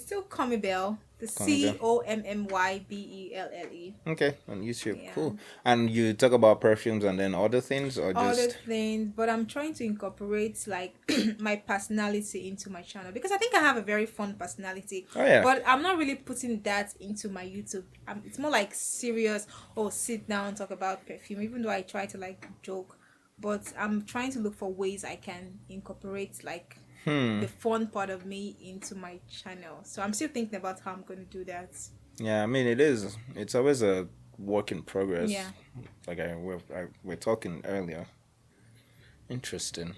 still Commybelle. The Commybelle. Commybelle. Okay, on YouTube. Yeah. Cool. And you talk about perfumes and then other things, or Other just things, but I'm trying to incorporate like my personality into my channel because I think I have a very fun personality. Oh, yeah. But I'm not really putting that into my YouTube. It's more like serious. Oh, sit down, talk about perfume. Even though I try to like joke, but I'm trying to look for ways I can incorporate like the fun part of me into my channel. So I'm still thinking about how I'm going to do that. yeah. I mean, it is. It's always a work in progress. Yeah. Like we're talking earlier. Interesting.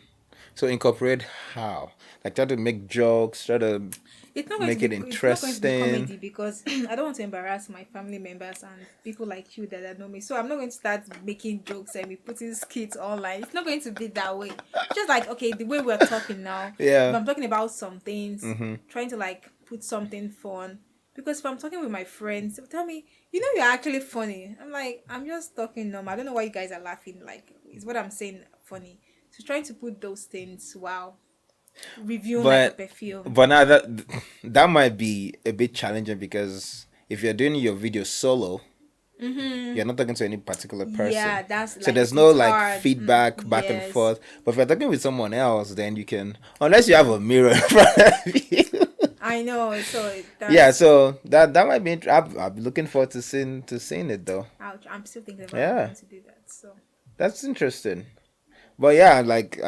So incorporate how? Like try to make jokes. Try to It's not going make to it be, It's not going to be interesting. comedy because I don't want to embarrass my family members and people like you that know me. So I'm not going to start making jokes and be putting skits online. It's not going to be that way. Just like, okay, the way we're talking now. Yeah. If I'm talking about some things, trying to like put something fun. Because if I'm talking with my friends, they'll tell me, you're actually funny. I'm like, I'm just talking normal. I don't know why you guys are laughing. Like, is what I'm saying funny? So trying to put those things while reviewing like a perfume. But now that might be a bit challenging because if you're doing your video solo, you're not talking to any particular person. Yeah, that's so like, there's no it's like hard. feedback back Yes. and forth. But if you're talking with someone else, then you can, unless you have a mirror in front of you. I know. So Yeah, so that might be. I'll be looking forward to seeing it though. I'm still thinking about Yeah. how to do that. So That's interesting. But yeah, like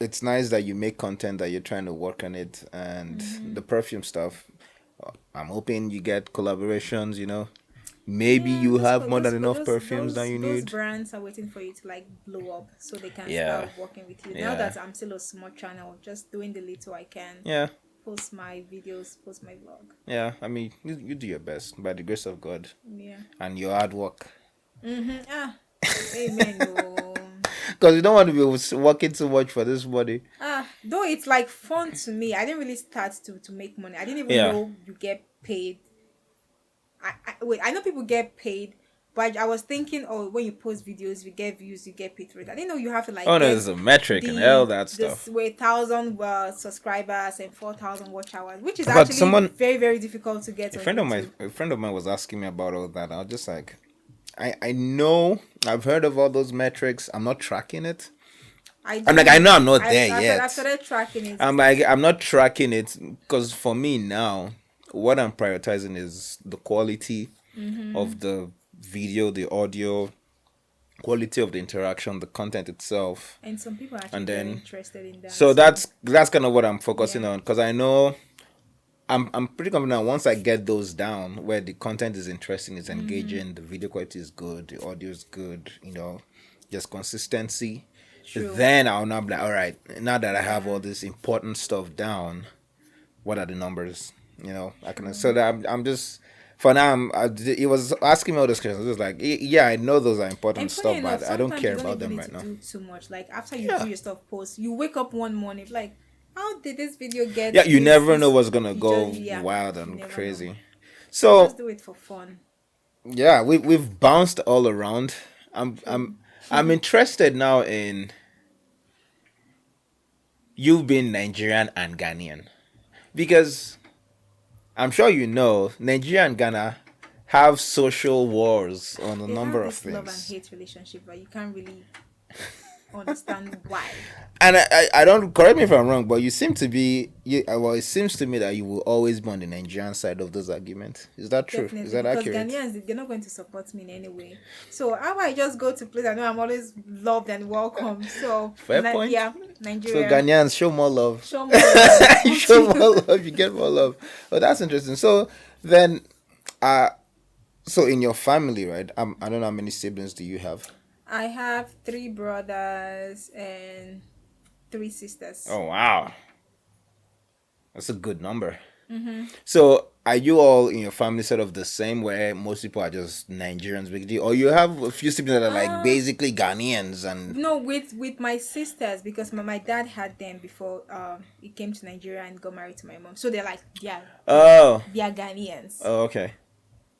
it's nice that you make content that you're trying to work on it and the perfume stuff. I'm hoping you get collaborations. Maybe Yeah, you those have co- more than those co- enough those perfumes than those you those need. brands are waiting for you to like blow up so they can Yeah, start working with you. Now yeah, that I'm still a small channel, just doing the little I can, yeah, post my videos, post my vlog. yeah. I mean, you do your best by the grace of God Yeah. and your hard work. Ah, amen. Oh. Because you don't want to be working too much for this money. Though it's like fun to me. I didn't really start to make money. I didn't even Yeah. know you get paid. Wait, I know people get paid, but I was thinking, oh, when you post videos, you get views, you get paid for it. I didn't know you have to Oh like no, get there's a metric and all that this stuff. way 1,000 subscribers and 4,000 watch hours, which is But actually someone, very very difficult to get a on friend of YouTube. mine, a friend of mine was asking me about all that. I was just like, I know I've heard of all those metrics. I'm not tracking it. I'm like, I know I'm not there yet. I started tracking it. I'm like, I'm not tracking it because for me now, what I'm prioritizing is the quality of the video, the audio, quality of the interaction, the content itself. And some people are actually And very then, interested in that. so that's kind of what I'm focusing Yeah. on because I know I'm pretty confident once I get those down where the content is interesting, it's engaging, the video quality is good, the audio is good, just consistency. True. Then I'll now be like, all right, now that I have all this important stuff down, what are the numbers? I can. So that I'm just for now. He was asking me all those questions. I was like, yeah, I know those are important And stuff, funny but enough, I don't sometimes care you don't about even them need right to now. do too much. Like after you Yeah. do your stuff post, you wake up one morning like, how did this video get? Yeah, you this- never this- know what's gonna you go just- yeah, wild you and never crazy. know. So Just do it for fun. yeah, we've bounced all around. I'm interested now in you being Nigerian and Ghanaian because I'm sure you know Nigeria and Ghana have social wars on a They number have of this love and things. hate relationship, but you can't really understand why. And I don't, correct me if I'm wrong, but you seem to be well, it seems to me that you will always be on the Nigerian side of those arguments. Is that true? Definitely, Is that because accurate? Ghanaians, they're not going to support me in any way. So how I just go to place, I know I'm always loved and welcome. So Fair point. Yeah, So Nigeria. Ghanaians, show more love. Show more love. You show more love, you get more love. Oh, that's interesting. So then, so in your family, right? I don't know how many siblings do you have? I have 3 brothers and 3 sisters. Oh wow, that's a good number. So are you all in your family sort of the same, where most people are just Nigerians, basically, or you have a few siblings that are like basically Ghanaians and? No, with my sisters, because my dad had them before he came to Nigeria and got married to my mom. So they're like they are Ghanaians. Oh, okay.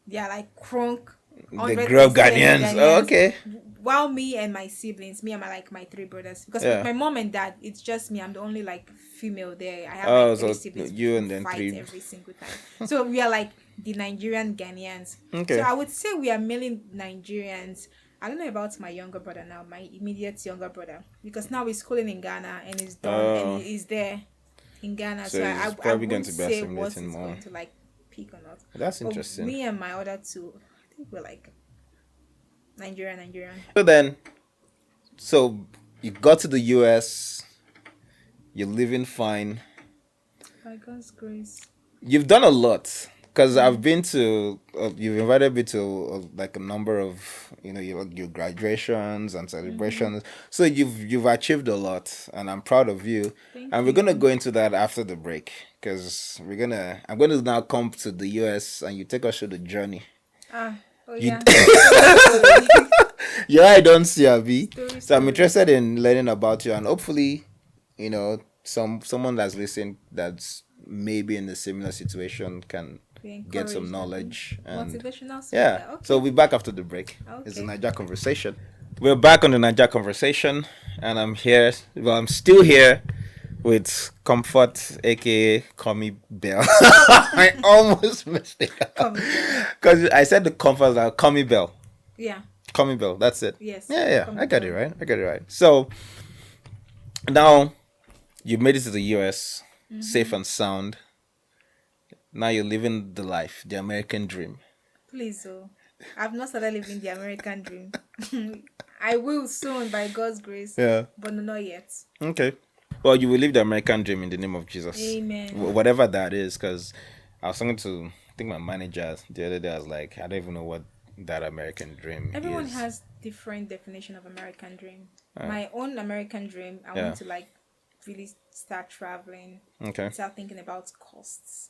They are like crunk. The grub 100% Ghanaians. Oh, okay. While me and my siblings, me and my 3 brothers, because Yeah. with my mom and dad, it's just me. I'm the only like female there. I have Oh, like 3 so siblings. you who and then fight 3. every single time. So we are like the Nigerian Ghanaians. Okay. So I would say we are mainly Nigerians. I don't know about my younger brother now, my immediate younger brother, because now he's schooling in Ghana and he's done and he's there in Ghana. So So he's I probably going wouldn't to be say what is assimilating more. going to like peak or not. That's But interesting. me and my other 2, I think we're like Nigerian. So you got to the US, you're living fine. By God's grace. You've done a lot because I've been to. You've invited me to like a number of your graduations and celebrations. So you've achieved a lot, and I'm proud of you. Thank And we're gonna go into that after the break because I'm gonna now come to the US and you take us through the journey. Yeah. Yeah, I don't see Abby. So I'm Story. interested in learning about you, and hopefully, someone that's listening that's maybe in a similar situation can Be get some encouraged, knowledge. And motivational speaker. yeah, Okay. so we'll be back after the break. It's the Okay. Niger Conversation. We're back on the Niger Conversation, and I'm here. Well, I'm still here with Comfort, aka Commybelle. I almost missed it Commybelle. because I said the Comfort, Commybelle. Yeah. Commybelle, that's it. Yes. Yeah, I got it Commybelle. right. So now you made it to the US, safe and sound. Now you're living the life, the American dream. Please, I've not started living the American dream. I will soon, by God's grace. Yeah. But not yet. Okay. Well, you will live the American dream in the name of Jesus. Amen. Whatever that is, because I was talking to, I think my manager the other day. I was like, I don't even know what that American dream Everyone is. has different definition of American dream. Uh, My own American dream, I want yeah. to like really start traveling Okay. without thinking about costs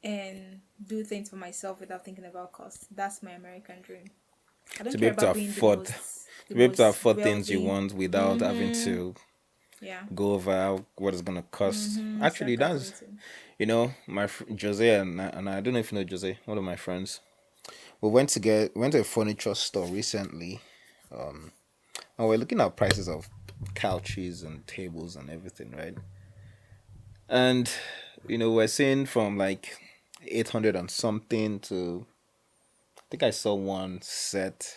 and do things for myself without thinking about costs. That's my American dream. I don't To be care able to about being afford, the to be able to most afford things you wealthy. want without having Mm-hmm. to Yeah. go over what it's gonna cost. Mm-hmm. Actually, Start that's, calculating. my Jose and I don't know if you know Jose, one of my friends. We went to a furniture store recently, and we're looking at prices of couches and tables and everything, right? And we're seeing from like 800 and something to, I think I saw one set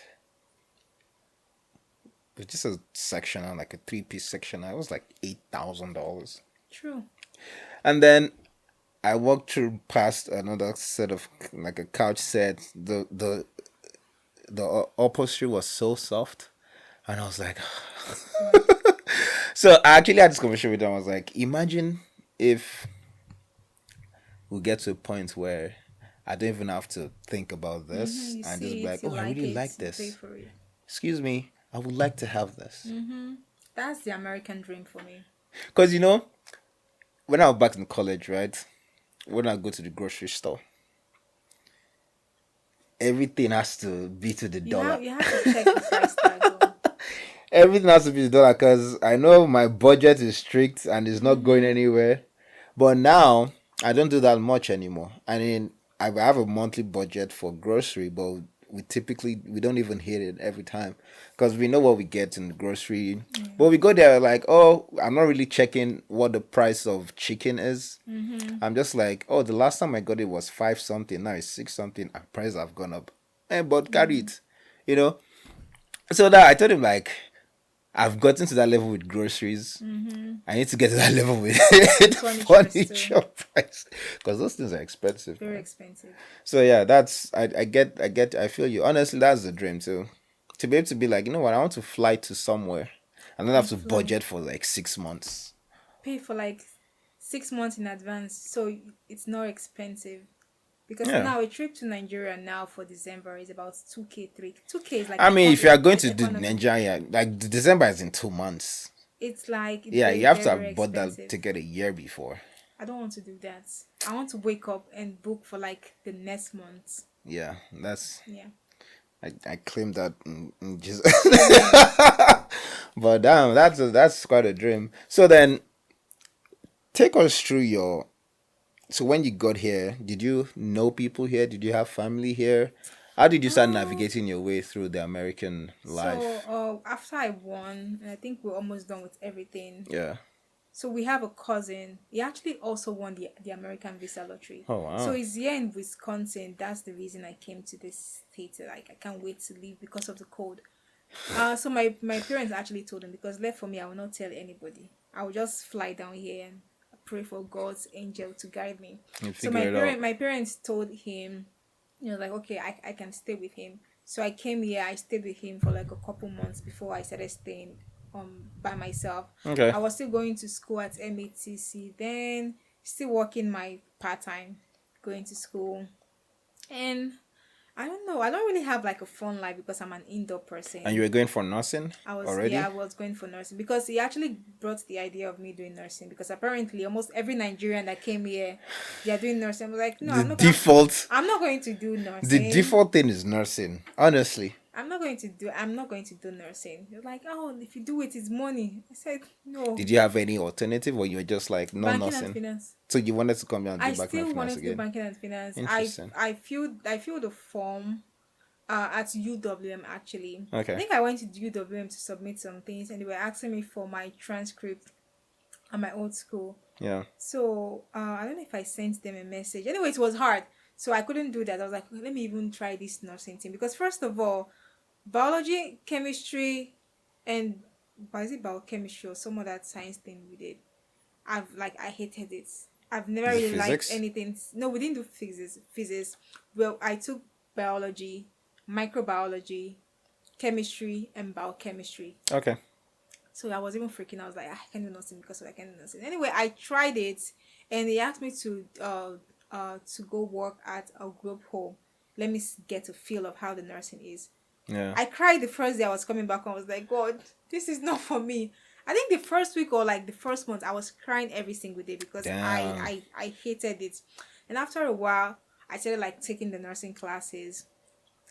with just a sectional, like a three-piece sectional. It was like $8,000. True. And then I walked through past another set of like a couch set. The upholstery was so soft, and I was like, Wow. so I actually had this conversation with them. I was like, imagine if we get to a point where I don't even have to think about Mm-hmm. this You and just see be it, like, you oh, I like really it, like you pay this. for it. Excuse me, I would like to have this. Mm-hmm. That's the American dream for me. Because when I was back in college, right? When I go to the grocery store, everything has to be to the dollar. You have to check the price tag though. Everything has to be to the dollar because I know my budget is strict and it's not going Mm-hmm. anywhere. But now I don't do that much anymore. I mean, I have a monthly budget for grocery, but we don't even hit it every time because we know what we get in the grocery. Yeah. But we go there like, oh, I'm not really checking what the price of chicken is. Mm-hmm. I'm just like, oh, the last time I got it was five something. Now it's six something. And prices have gone up. But carry Mm-hmm. it, you know. So that I told him like, I've gotten to that level with groceries. Mm-hmm. I need to get to that level with Furnitures too. furniture price because those things are expensive, Very man. expensive. So yeah, I feel you. Honestly, that's the dream too. To be able to be like, you know what, I want to fly to somewhere and then have And to fly. budget for like 6 months. Pay for like 6 months in advance, so it's not expensive. Because Yeah. now a trip to Nigeria now for December is about 2K, 3K. 2K is like I mean, if you are going to do economy. Nigeria, like December is in 2 months. It's Yeah, very, you have to very, very have bought that expensive. ticket a year before. I don't want to do that. I want to wake up and book for like the next month. Yeah, that's Yeah. I claim that in Jesus. Same But damn, that's quite a dream. So then, take us through your. So when you got here, did you know people here? Did you have family here? How did you start here. navigating your way through the American So life? after I won, and I think we're almost done with everything. Yeah. So we have a cousin. He actually also won the American visa lottery. Oh So wow. he's here in Wisconsin. That's the reason I came to this state. Like I can't wait to leave because of the cold. So my parents actually told him because left for me, I will not tell anybody. I will just fly down here and pray for God's angel to guide me. You So figure it out. my parents told him, like okay, I can stay with him. So I came here. I stayed with him for like a couple months before I started staying by myself. Okay. I was still going to school at MATC, then still working my part time, going to school, and I don't know. I don't really have like a fun life because I'm an indoor And you person. were going for nursing I already? was going for nursing because he actually brought the idea of me doing nursing because apparently almost every Nigerian that came here, they are doing nursing. I'm like, no, The default I'm not going to do the nursing. default thing is nursing. Honestly. I'm not going to do nursing. They're like, oh, if you do it, it's money. I said, no. Did you have any alternative or you were just like no Banking and nursing? finance. So you wanted to come here and do I back and still finance wanted to do again? banking and finance. Interesting. I filled the form at UWM actually. I Okay. think I went to UWM to submit some things and they were asking me for my transcript at my old school. Yeah. So I don't know if I sent them a message. Anyway, it was hard. So I couldn't do that. I was like, let me even try this nursing thing. Because first of all, biology, chemistry, and was it biochemistry or some other science thing we did? I hated it. I've never Is it really liked physics? anything. No, we didn't do physics. Physics. Well, I took biology, microbiology, chemistry, and biochemistry. Okay. So I was even freaking. I was like, I can't do nothing because I can't do nothing. Anyway, I tried it, and they asked me to to go work at a group home. Let me get a feel of how the nursing is. Yeah. I cried the first day I was coming back home. I was like, God, this is not for me. I think the first week or like the first month, I was crying every single day because Damn. I hated it. And after a while, I started like taking the nursing classes.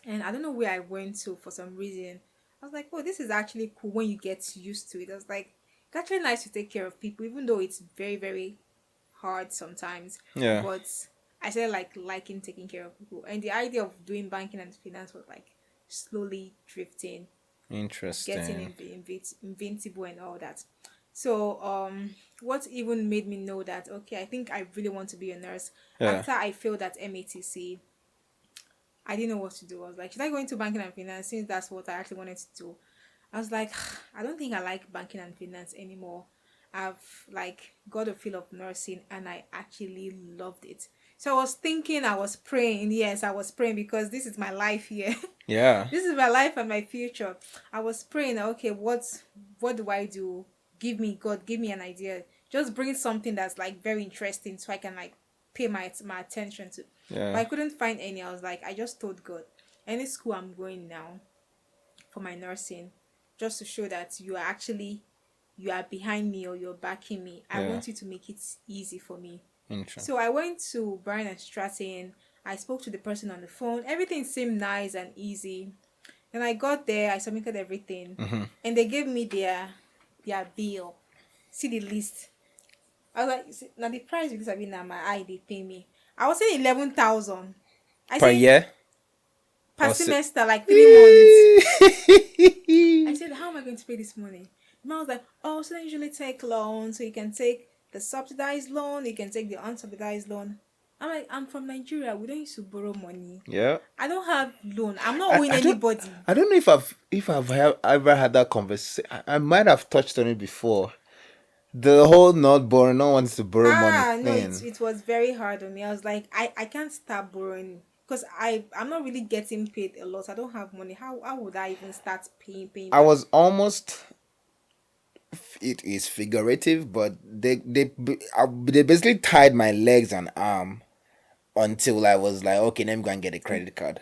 And I don't know where I went to for some reason. I was like, oh, this is actually cool when you get used to it. I was like, it's actually nice to take care of people, even though it's very, very hard sometimes. Yeah. But I started like liking taking care of people. And the idea of doing banking and finance was like slowly drifting, getting Interesting. invincible and all that. So what even made me know that okay, I think I really want to be a nurse Yeah. after I failed at MATC. I didn't know what to do. I was like, should I go into banking and finance since that's what I actually wanted to do? I was like, I don't think I like banking and finance anymore. I've like got a feel of nursing and I actually loved it. So I was thinking, I was praying. Yes, I was praying because this is my life here. Yeah. This is my life and my future. I was praying, okay, what do I do? Give me God, give me an idea. Just bring something that's like very interesting so I can like pay my attention to. But Yeah. I couldn't find any. I was like, I just told God, any school I'm going now for my nursing, just to show that you are behind me or you're backing me. I Yeah. want you to make it easy for me. Interesting. So I went to Brian and Stratton. I spoke to the person on the phone. Everything seemed nice and easy. Then I got there, I submitted everything, and they gave me their bill. See the list. I was like, "See, now the price with this I mean now my eye they pay me. I was saying 11,000. I Per said year? per Or semester, like 3 months. I said, how am I going to pay this money? The man was like, oh, so they usually take loans, so you can take the subsidized loan, you can take the unsubsidized loan. I'm like, I'm from Nigeria. We don't used to borrow money. Yeah. I don't have loan. I'm not owing I don't. anybody. I don't know if I've ever had that conversation. I might have touched on it before. The whole not borrowing, no one wants to borrow money No, thing. it was very hard on me. I was like, I can't start borrowing because I'm not really getting paid a lot. I don't have money. How would I even start paying I back? was almost. It is figurative, but they basically tied my legs and arm until I was like, okay, let me go and get a credit card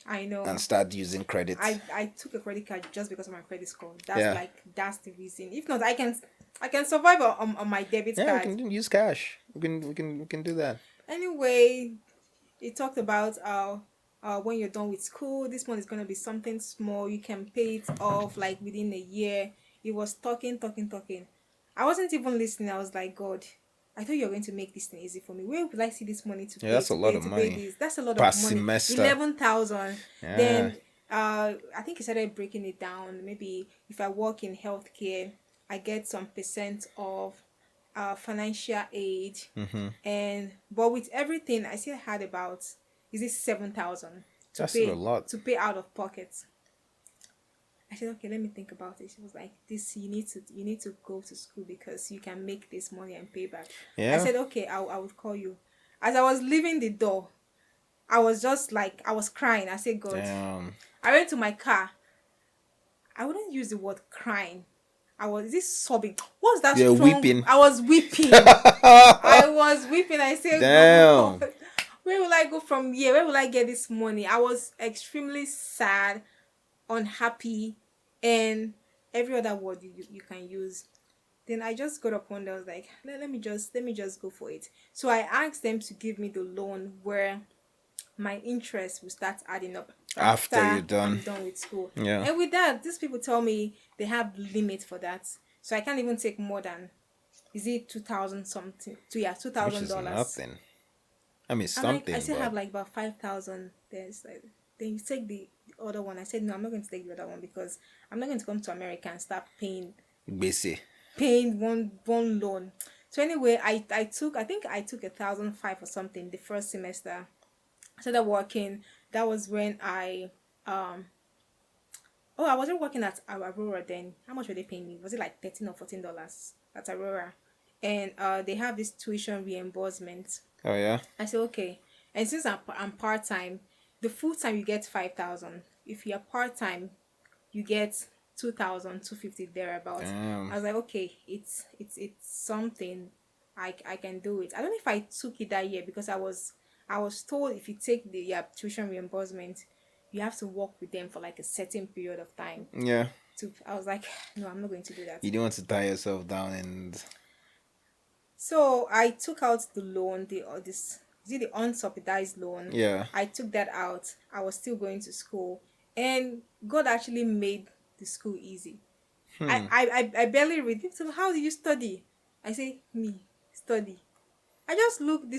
I and know. start using credit. I took a credit card just because of my credit score. Yeah. That's the reason. If not, I can survive on my debit Yeah, we card. can use cash. We can do that. Anyway, it talked about when you're done with school, this one is gonna be something small. You can pay it off like within a year. It was talking. I wasn't even listening. I was like, God, I thought you were going to make this thing easy for me. Where will I see this money Yeah, that's a lot of to pay money this? That's a lot per of money. semester. 11,000. Yeah. Then I think he started breaking it down. Maybe if I work in healthcare, I get some percent of financial aid, and but with everything, I still had about is it 7,000 That's still a lot. to pay out of pocket. I said, okay, let me think about it. She was like, this you need to go to school because you can make this money and pay back. I Yeah. said, okay, I would call you. As I was leaving the door, I was just like I was crying. I said, God, Damn. I went to my car. I wouldn't use the word crying. I was this sobbing. What's that You're strong? weeping. I was weeping. I was weeping. I said, Damn. God, where will I go from here? Where will I get this money? I was extremely sad, unhappy, and every other word you can use. Then I just got up one day. I was like, let me just go for it. So I asked them to give me the loan where my interest will start adding up After you're after done. I'm done with school. Yeah. And with that, these people tell me they have limit for that. So I can't even take more than is it 2,000 something? Two Which thousand is dollars. nothing. I mean I'm like, I something, still but have like about 5,000. There's like then you take the other one. I said no, I'm not going to take the other one because I'm not going to come to America and start busy. paying one loan. So anyway, I think I took 1,005 or something the first semester. I started working. That was when I wasn't working at Aurora then. How much were they paying me? Was it like $13 or $14 at Aurora? And they have this tuition reimbursement. Oh yeah. I said okay. And since I'm part time, the full time you get 5,000. If you're part time, you get 2,250 thereabout. Damn. I was like, okay, it's something. I can do it. I don't know if I took it that year because I was told if you take the tuition reimbursement, you have to work with them for like a certain period of time. Yeah. To I was like, no, I'm not going to do that. You don't want to tie yourself down and So I took out the loan, the this is it the unsubsidized loan. yeah. I took that out. I was still going to school, and God actually made the school easy. I barely read. So how do you study? I say me study. I just looked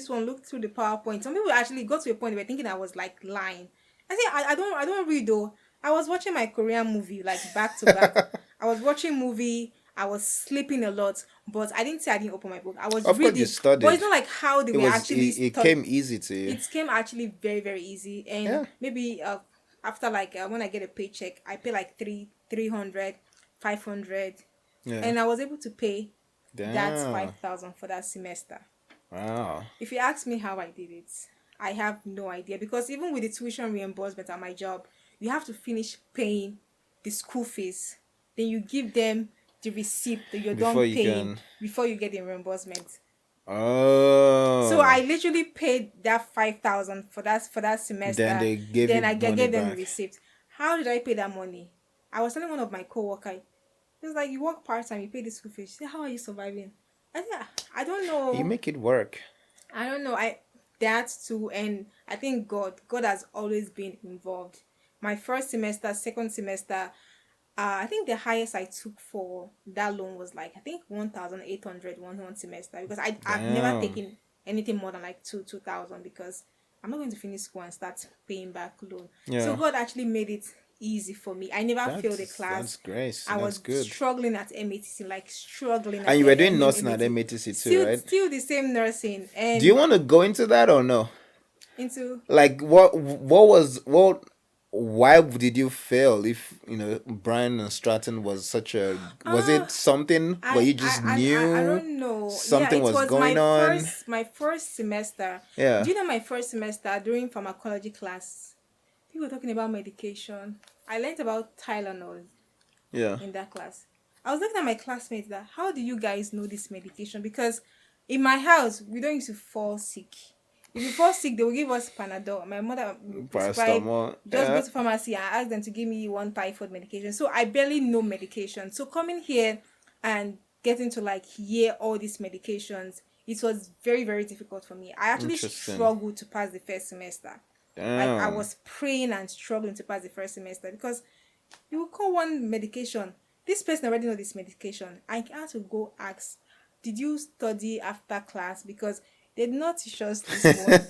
through the PowerPoint. Some people actually got to a point where thinking I was like lying. I say I don't read though. I was watching my Korean movie like back to back. I was watching movie. I was sleeping a lot, but I didn't say I didn't open my book. I was Of course you reading, but it's studied. not like how they It were was actually it came easy to you. it came actually very very easy, and Yeah. maybe after like when I get a paycheck, I pay like 300, 500, Yeah. and I was able to pay that Damn. 5,000 for that semester. Wow. If you ask me how I did it, I have no idea because even with the tuition reimbursement at my job, you have to finish paying the school fees. Then you give them the receipt that you're done Before you paying can before you get the reimbursement. So Oh, I literally paid that 5,000 for that then semester. they gave Then you I money gave them the back. receipt. How did I pay that money? I was telling one of my coworkers, he was like, "You work part time, you pay the school fees." She said, "How are you surviving?" I said, "I don't You know. make it work. I don't know. I that too, and I think God has always been involved. My first semester, second semester, I think the highest I took for that loan was like I think 1,800 one semester because I've never Damn. taken anything more than like 2,000 because I'm not going to finish school and start paying back loan. So Yeah. God actually made it easy for me. I never failed a That's class. great. I That's was good. struggling at MATC, like struggling And at you were doing nursing at MATC. MATC too, Still, right? still the same nursing Do you and want to go into that or no? into Like what why did you fail if Brian and Stratton was such a was uh it something where you just I knew don't know. Yeah, something it was was going on? my first semester. Yeah. Do you know my first semester during pharmacology class? People were talking about medication. I learned about Tylenol Yeah. in that class. I was looking at my classmates that how do you guys know this medication? Because in my house we don't used to fall sick. If you fall sick, they will give us Panadol. My mother will prescribe. Paracetamol. Just go Yeah. to pharmacy and ask them to give me one typhoid medication. So I barely know medication. So coming here and getting to like hear all these medications, it was very very difficult for me. I actually Interesting. struggled to pass the first semester. Like I Damn. was praying and struggling to pass the first semester because you will call one medication. This person already know this medication. I had to go ask, did you study after class? Because they did not teach us this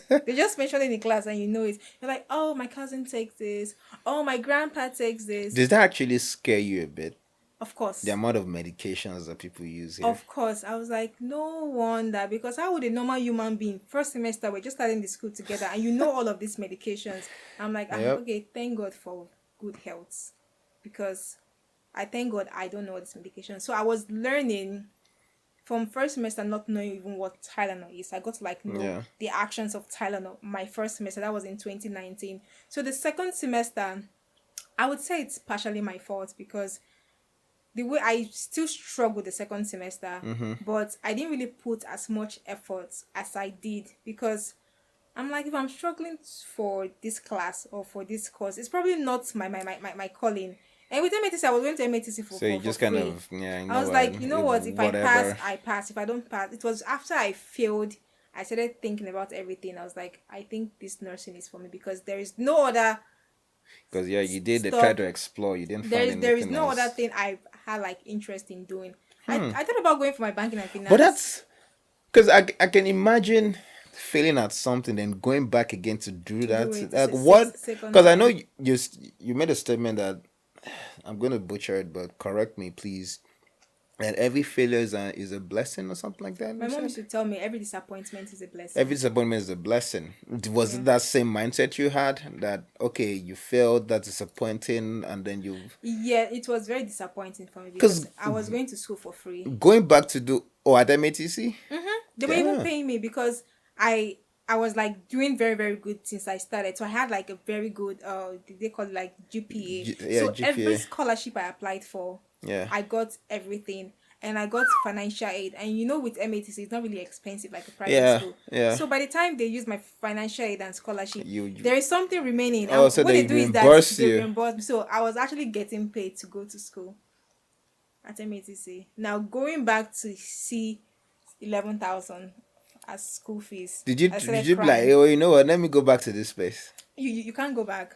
one. They just mentioned it in class and you know it. You're like, oh, my cousin takes this. Oh, my grandpa takes this. Does that actually scare you a bit? Of The course. amount of medications that people use here. Of course. I was like, no wonder. Because how would a normal human being, first semester, we're just starting the school together and you know all of these medications. I'm like, Yep. okay, thank God for good health. Because I thank God I don't know this medication. So I was learning from first semester not knowing even what Tylenol is. I got to like know Yeah. the actions of Tylenol my first semester. That was in 2019. So the second semester, I would say it's partially my fault because the way I still struggled the second semester, but I didn't really put as much effort as I did because I'm like, if I'm struggling for this class or for this course, it's probably not my calling. And with MATC, I was going to MATC for, So you for just kind free. of yeah, I was like, you know what? If I pass, whatever. I pass. If I don't pass, it was after I failed, I started thinking about everything. I was like, I think this nursing is for me because there is no other Because yeah, you did try stuff. to explore. You didn't There find is there is anything no other else. thing I had like interest in doing. I thought about going for my banking and But finance. that's because I can imagine failing at something and going back again to do To do that. it Like what? second Because I know time. you made a statement that I'm gonna butcher it, but correct me, please. And every failure is a blessing or something like that. My You mom said used to tell me every disappointment is a every blessing. disappointment is a blessing. Was Yeah. it that same mindset you had that okay, you failed, that's disappointing, and then you Yeah, it was very disappointing for me because because I was going to school for free. going back to do at MATC? They were even Yeah. paying me because I was like doing very very good since I started. So I had like a very good they call it like GPA. Yeah, So every GPA. scholarship I applied for, Yeah. I got everything. and I got financial aid. And you know, with MATC, it's not really expensive like a private Yeah, school. yeah. So by the time they use my financial aid and scholarship, You there is something remaining. oh, And so what they they do is that reimburse they you. reimburse me. So I was actually getting paid to go to school at MATC. Now going back to see 11,000 as school fees, I Did started you be like, crying. oh, you know what? Let me go back to this place. You can't go back,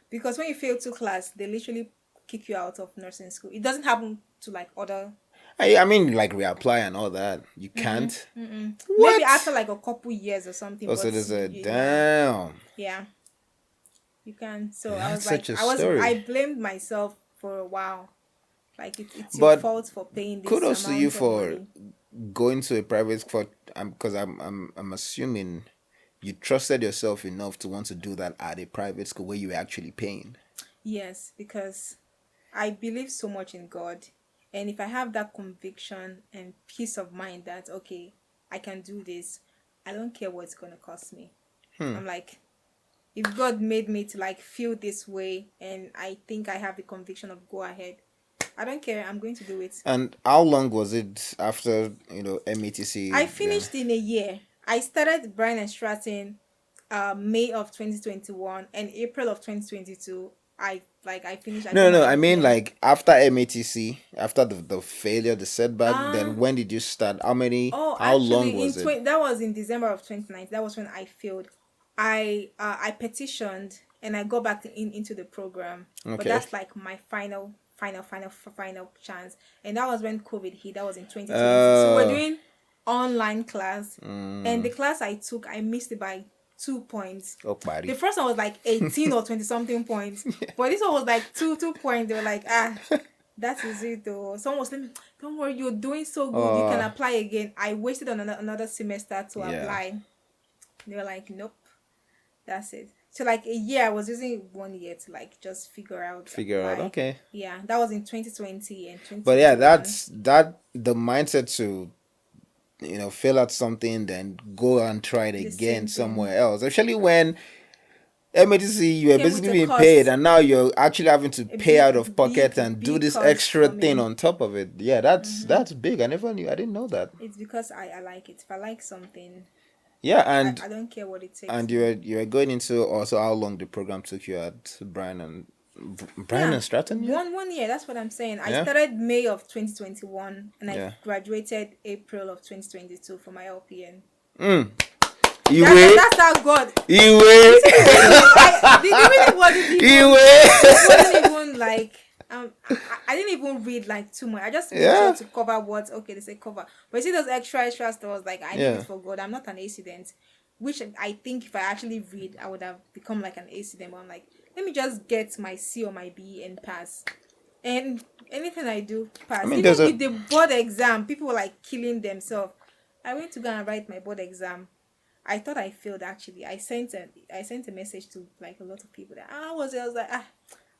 because when you fail two class, they literally kick you out of nursing school. It doesn't happen to like other. I mean, like reapply and all that. You can't. Maybe after What? like a couple years or something, Oh, so but there's a no, damn. yeah, you can. So I was That's like, such a story. I blamed myself for a while. Like it's your But fault for paying this kudos to you amount of for money. going to a private school. Because I'm assuming you trusted yourself enough to want to do that at a private school where you were actually paying. Yes, because I believe so much in God. And if I have that conviction and peace of mind that, okay, I can do this, I don't care what it's going to cost me. I'm like, if God made me to like feel this way and I think I have the conviction of go ahead, I don't care. I'm going to do it. And how long was it after MATC? I Yeah. finished in a year. I started Brian and Stratton May of 2021, and April of 2022. I finished. I got No, my no. I mean, LPN. like after MATC, after the failure, the setback. Then Um. when did you start? How many? Oh, How long actually, was it? that was in December of 2019. That was when I failed. I petitioned and I got back into the program, but Okay. that's like my final chance. And that was when COVID hit. That was in 2020. So we're Uh. doing online class, and the class I took, I missed it by 2 points. Oh, The buddy. first one was like 18 or 20 something points, but this one was like 2 points. They were like, that is it though. Someone was telling me, don't worry, you're doing so good. You can apply again. I wasted on another semester to Yeah. apply. They were like, nope, that's it. So like a year, I was using 1 year to like just figure out Figure out. apply. Okay. Yeah, that was in 2020 and But yeah, 2021. that the mindset to fail at something, then go and try it The again same thing somewhere else. Especially when MATC, you were came with basically a being paid, cost, and now you're actually having to a pay out of big, pocket big, and do big this cost extra for thing me. on top of it. Yeah, that's big. I never knew. I didn't know that. It's because I like it. If I like something, Yeah, I don't care what it takes. and you were going into also how long the program took you at Brian Yeah, and Stratton. Yeah, one year. That's what I'm saying. I yeah, started May of 2021, and I yeah. graduated April of 2022 for my LPN. Mm. That's how God. Iwe, It really wasn't even. Iwe. It wasn't even like I didn't even read like too much. I just made Yeah, sure to cover what they say cover. But you see those extra stuff, like I need yeah. it for God. I'm not an accident, which I think if I actually read, I would have become like an accident. But I'm like, let me just get my C or my B and pass. And anything I do I pass. mean, Even there's a with the board exam, people were like killing themselves. I went to go and write my board exam. I thought I failed actually. I sent a message to like a lot of people that I was like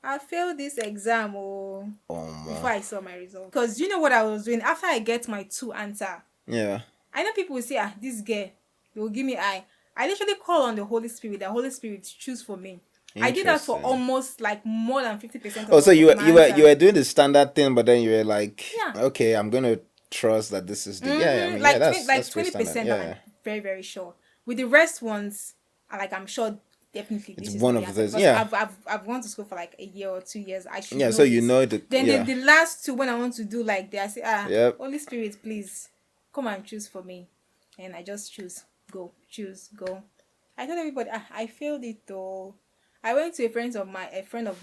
I failed this exam before I saw my result. Because you know what I was doing after I get my 2 answer. yeah. I know people will say this girl, they will give me eye. I literally call on the Holy Spirit. The Holy Spirit choose for me. I did that for Interesting. almost like more than 50% Oh, of so you my you were answer. doing the standard thing, but then you were like, Yeah. okay, I'm gonna trust that this is the I mean, yeah, that's pretty standard. 20%. I'm Yeah, like very very sure. With the rest ones, I'm sure definitely it's this is one the of answer those. because Yeah, I've gone to school for like a year or 2 years. I should yeah. know So you this. know the Then yeah. the last two when I want to do like I say Yep. Holy Spirit please come and choose for me, and I just choose go. I told everybody I failed it though. I went to a friend of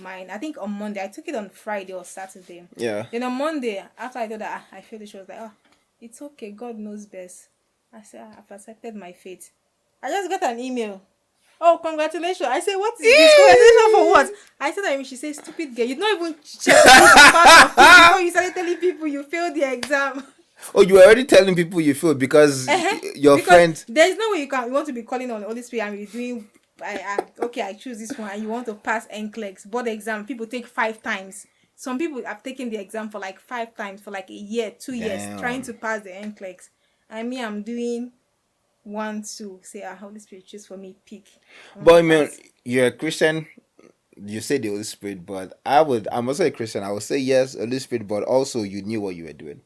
mine. I think on Monday. I took it on Friday or Saturday. Yeah. Then on Monday, after I told her I failed it, she was like, it's okay. God knows best. I said, I've accepted my fate. I just got an email. Oh, congratulations. I said, what is this? Congratulations for what? I said, she said, stupid girl. You don't even check the part of it before you started telling people you failed the exam. Oh, you were already telling people you failed because your Because friend. there's no way you want to be calling on the Holy Spirit and you're doing I choose this one and you want to pass NCLEX board exam. People take 5 times. Some people have taken the exam for like 5 times for like a year, 2 years, Damn. trying to pass the NCLEX. And me, I'm doing 1, 2. Say, Holy Spirit, choose for me, pick. But I mean, you're a Christian. You say the Holy Spirit, but I'm also a Christian. I would say yes, Holy Spirit, but also you knew what you were doing.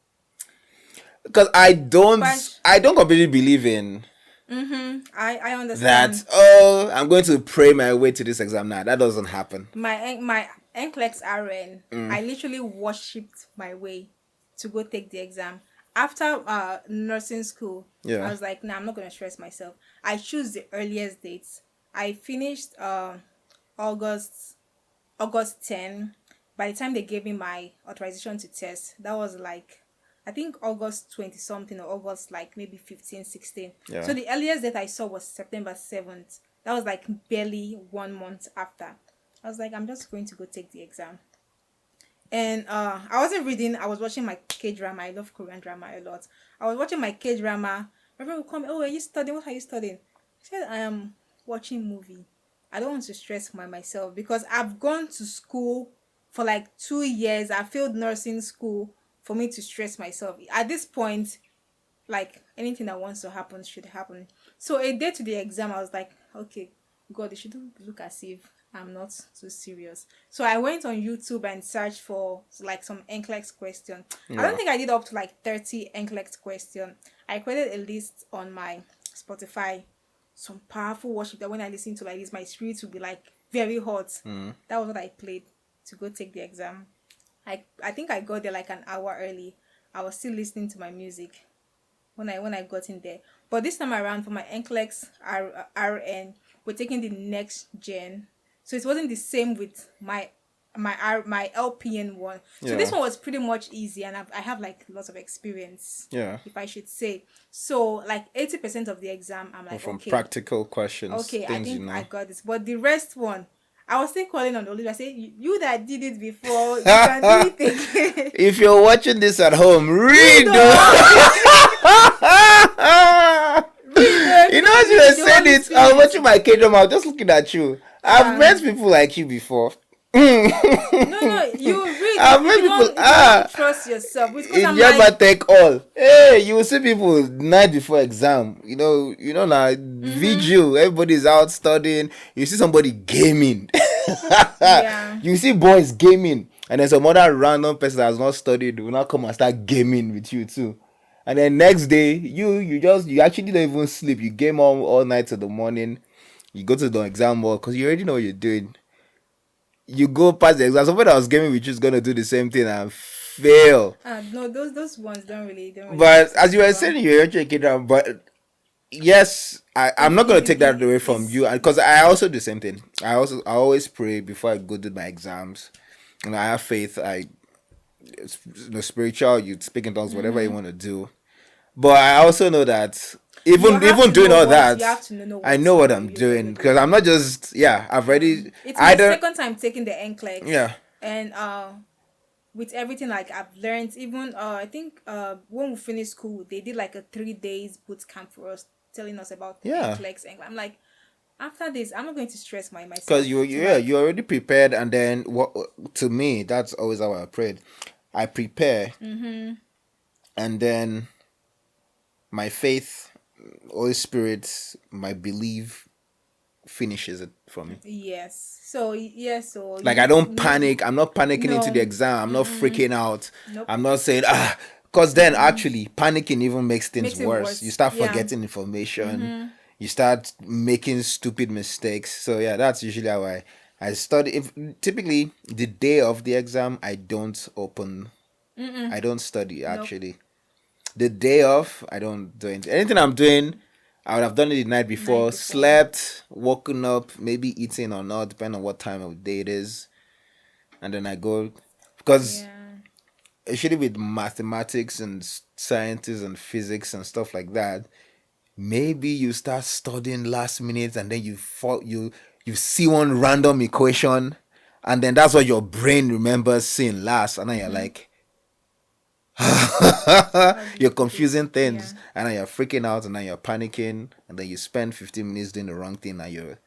because But I don't completely believe in I that. understand. Oh, I'm going to pray my way to this exam now. That doesn't happen. My NCLEX RN, I literally worshipped my way to go take the exam. After nursing school, I Yeah. was like, nah, I'm not gonna stress myself. I choose the earliest dates. I finished August August 10. By the time they gave me my authorization to test, that was like I think August 20 something or August like maybe 15, 16. So Yeah. the earliest that I saw was September 7th. That was like barely 1 month after. I was like, I'm just going to go take the exam. And I wasn't reading, I was watching my K drama. I love Korean drama a lot. I was watching my K drama. My friend would come, oh, are you studying? What are you studying? I said, I am watching movie. I don't want to stress myself because I've gone to school for like 2 years. I failed nursing school for me to stress myself. At this point, like anything that wants to happen should happen. So a day to the exam, I was like, okay, God, it shouldn't look as if I'm not too serious. So I went on YouTube and searched for like some NCLEX question. I don't Yeah. think I did up to like 30 NCLEX question. I created a list on my Spotify, some powerful worship that when I listen to like this, my spirit will be like very hot. That was what I played to go take the exam. I think I got there like an hour early. I was still listening to my music when I got in there. But this time around for my NCLEX RN, we're taking the next gen. So it wasn't the same with my LPN one. So this Yeah. one was pretty much easy, and I have like lots of experience, Yeah. if I should say. So like 80% of the exam, I'm Or like, from okay, practical questions, okay, I things you think I know. got this. But the rest one, I was still calling on the Olivia. I say, you that did it before, you can do it again. If you're watching this at home, Read read. the read the You know, no as you read were the saying Holy it, I was Spirit. watching my K-drama, I was just looking at you. I've met people like you before. No, you read I've met if you people, don't if you don't trust yourself because in I'm like Yaba Tech all. Hey, you will see people night before exam. Now vigil. Everybody's out studying. You see somebody gaming. yeah. You see boys gaming, and then some other random person that has not studied will not come and start gaming with you too. And then next day, you actually don't even sleep. You game all night to the morning. You go to the exam hall because you already know what you're doing. You go past the exam. Somebody that was gaming with you is gonna do the same thing and fail. No, those ones don't really But mess as with you me. were But saying, you're actually kid down. But yes, I'm not gonna take that away from it's you because I also do the same thing. I always pray before I go do my exams. And I have faith. Spiritual. You speak in tongues, whatever you want to do. But I also know that you have even to doing know all what you that, have to know I what know what I'm you're doing gonna do. because I'm not just I've already It's my either second time taking the NCLEX, yeah and with everything like I've learned, even I think when we finished school, they did like a 3 days boot camp for us, telling us about yeah NCLEX, and I'm like, after this, I'm not going to stress because myself to like. you're already prepared and then what to me that's always how I prayed. I prepare and then my faith, Holy Spirit, my belief finishes it for me. Yes. So yes. So Like I you don't no panic. I'm not panicking into the no. exam. I'm not freaking out. Nope. I'm not saying because then actually panicking even makes things Makes it worse. You worse. start Yeah. forgetting information. You start making stupid mistakes. So yeah, that's usually how I study. If typically the day of the exam, I don't open. I don't study Nope. actually. The day of, I don't do anything. Anything I'm doing, I would have done it the night Night before, before. slept, woken up, maybe eating or not, depending on what time of day it is, and then I go because Yeah. especially with mathematics and sciences and physics and stuff like that, maybe you start studying last minute and then you see one random equation, and then that's what your brain remembers seeing last, and then you're like How do you you're put it? confusing Yeah. things and then you're freaking out and then you're panicking and then you spend 15 minutes doing the wrong thing and you're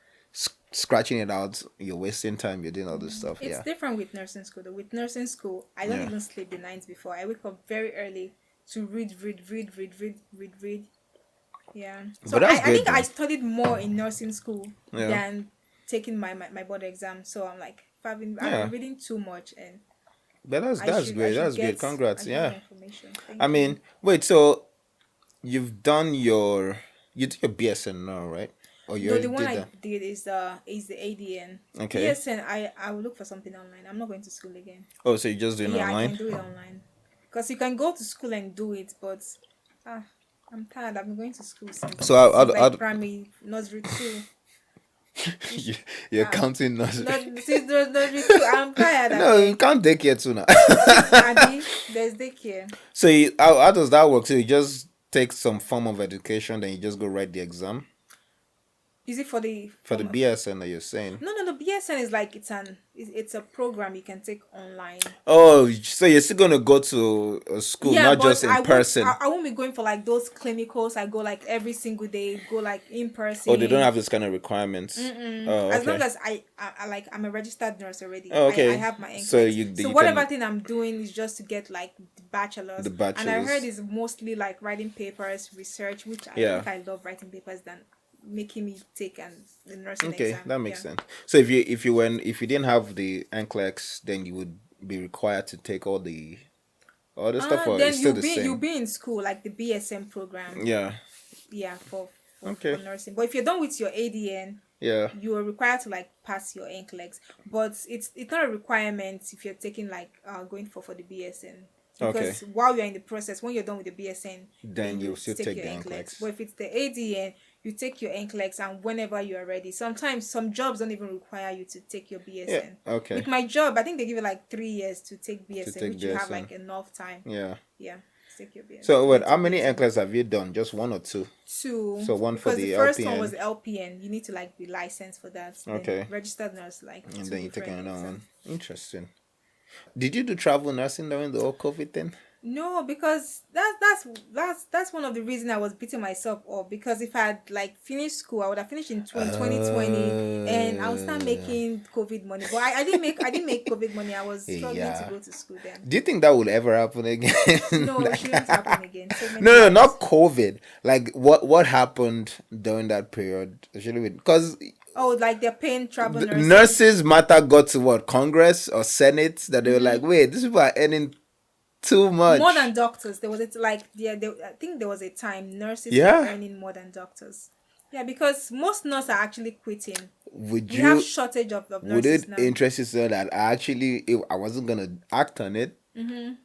scratching it out, you're wasting time, you're doing all this stuff. It's Yeah. different with nursing school though. With nursing school, I don't Yeah. even sleep the nights before. I wake up very early to read. Yeah. So But that's I good think I though. studied more in nursing school Yeah. than taking my board exam. So I'm like, I've been Yeah. reading too much, and But that's I great. should That's great. get Congrats. additional Yeah. information. I Thank you. mean, wait. So you've done you did your BSN now, right? Or you No, already the one did I that? did is the ADN. Okay. BSN, I will look for something online. I'm not going to school again. Oh, so you're just doing Yeah, I online? can do it online. Because you can go to school and do it, but ah, I'm tired. I've been going to school So since like primary nursery two. you- you're Ah, counting us. not since nursery two. I'm tired. I No, you beg. can't take it too now. Abby, there's daycare. So how does that work? So you just take some form of education, then you just go write the exam Is it for the for the form of BSN that you're saying. no, no, no. BSN is like it's a program you can take online. Oh, so you're still gonna go to a school, Yeah, not but just in person. I won't be going for like those clinicals. I go like every single day. Go like in Oh, they don't person. have this kind of requirements. Oh, As long okay. as I like I'm a registered nurse already. Oh, I okay. have my So NCLEX. So you whatever can thing I'm doing is just to get like the bachelor's. the And I heard bachelor's. it's mostly like writing papers, research, which I Yeah. think I love writing papers than making me take the nursing Okay, exam. that makes Yeah. sense. So if you didn't have the NCLEX, then you would be required to take all the other stuff, or it's Then still the you'll same. be in school like the BSM program. Yeah. Yeah, for Okay. nursing. But if you're done with your ADN, Yeah. you are required to like pass your NCLEX. But it's not a requirement if you're taking like going for the BSN. Okay. Because while you're in the process, when you're done with the BSN, Then you you still take take your the NCLEX. NCLEX. But if it's the ADN, you take your NCLEX and whenever you're ready. Sometimes some jobs don't even require you to take your Yeah. BSN. Okay. With my job, I think they give you like 3 years to take To BSN, take which you have BSN. like enough time. Yeah. Yeah, to take your BSN. So I what? How took many BSN. NCLEX have you done? Just one or two? Two, So one for because the the first one was LPN, LPN. You need to like be licensed for that. okay, Then registered nurse like and two then you take different another exams. one. Interesting. Did you do travel nursing during the whole COVID thing? No, because that's one of the reasons I was beating myself up. Because if I had like finished school, I would have finished in 2020, and I would start Uh, making COVID money. But I didn't make COVID money. I was struggling to yeah. go to school then. Do you think that will ever happen again? No, it Like, shouldn't happen again. So many no, no, lives. not COVID. Like what happened during that period? Because Oh, like they're paying travel the nursing. nurses matter got to what, Congress or Senate, that they were like, wait, these people are earning too More than much. doctors. There was it like I think there was a time nurses were Yeah. earning more than doctors. Yeah, because most nurses are actually quitting. Would We have you shortage of would nurses it now. interest you so that I wasn't gonna act on it,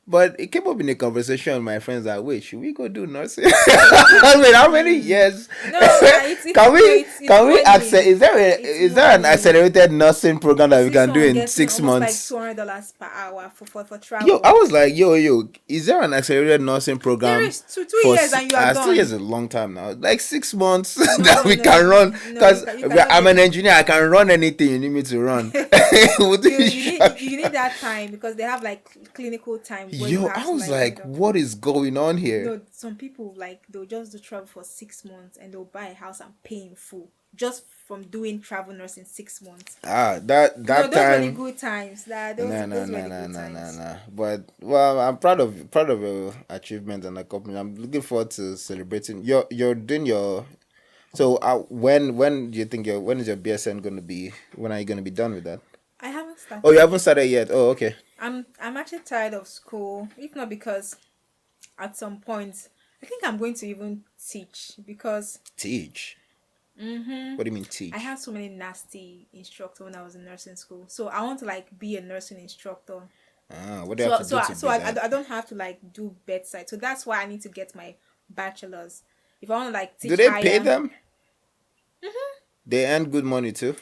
but it came up in a conversation with my friends that, wait, should we go do nursing? I mean, how many years? No, it's Can no, we it's can we access? money. It's Is there an money. accelerated nursing program that we See can do someone in getting six almost like months? $200 per hour for Yo, I travel. was like, yo, is there an accelerated nursing There program is two years and you are 2 years done. is a long time now, like 6 months No, that no, we no, can run, no. because You cannot I'm get an it. engineer, I can run anything you need me to run. Would You need that time because they have like clinical time where you Yo, I have to was like like, read up. what is going on here? No, some people like they'll just do travel for 6 months and they'll buy a house and pay in full just from doing travel nursing 6 months. That No, those were the time. good times. No, no, Those were no, the no, good no, no, times. no. But well, I'm proud of your achievement and accomplishment. I'm looking forward to celebrating. You're doing your. So when do you think when is your BSN gonna be? When are you gonna be done with that? I haven't Oh, you started haven't yet. started yet. Oh, okay. I'm actually tired of school. If not because at some point I think I'm going to even teach because Teach. What do you mean teach? I had so many nasty instructors when I was in nursing school. So I want to like be a nursing instructor. What do you have to do to So be I, that? I don't have to like do bedside. So that's why I need to get my bachelor's. If I want to like Do teach they pay higher, them? They earn good money too.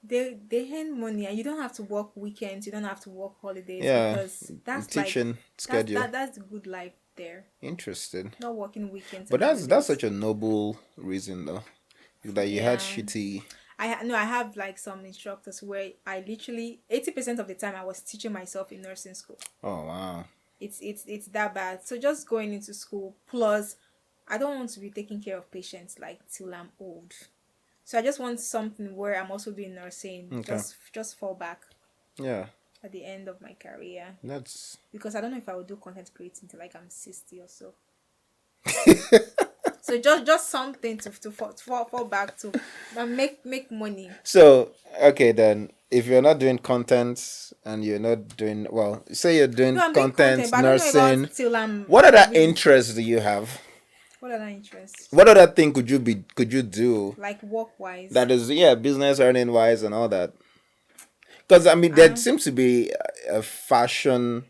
they earn money and you don't have to work weekends. You don't have to work holidays Yeah, because that's like teaching schedule. that's the good life there. Interesting. Not working weekends But and that's holidays. such a noble reason though. That you had Yeah. shitty. No, I have like some instructors where I literally 80% of the time I was teaching myself in nursing school. Oh wow. It's that bad. So just going into school plus I don't want to be taking care of patients like till I'm old. So I just want something where I'm also doing nursing. Okay. Just fall back Yeah. at the end of my career. That's Because I don't know if I will do content creating till like I'm 60 or so. So just something to fall back to, and make money. So, okay, then, if you're not doing content and you're not doing, well, say you're doing No, I'm doing content, content, but I don't know nursing, about till I'm what other really. interests do you have? What other interests? What other thing could you do Like work wise. that is, yeah, business earning wise and all that? Because, I mean, there seems to be a fashion,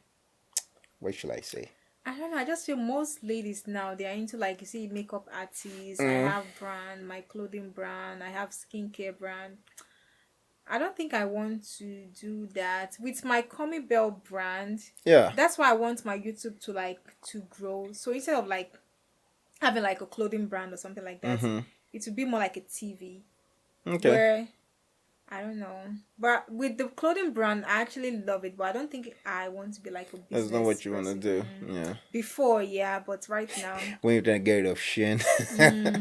what should I say? I don't know. I just feel most ladies now, they are into, like, you see, makeup artists. I have brand, my clothing brand. I have skincare brand. I don't think I want to do that with my Commybelle brand. Yeah. That's why I want my YouTube to grow. So instead of like having like a clothing brand or something like that, it would be more like a TV. Okay. Where I don't know, but with the clothing brand, I actually love it. But I don't think I want to be like a business. That's not what you want to person. do. Yeah. Before, yeah, but right now, When you're trying to get rid of Shin. but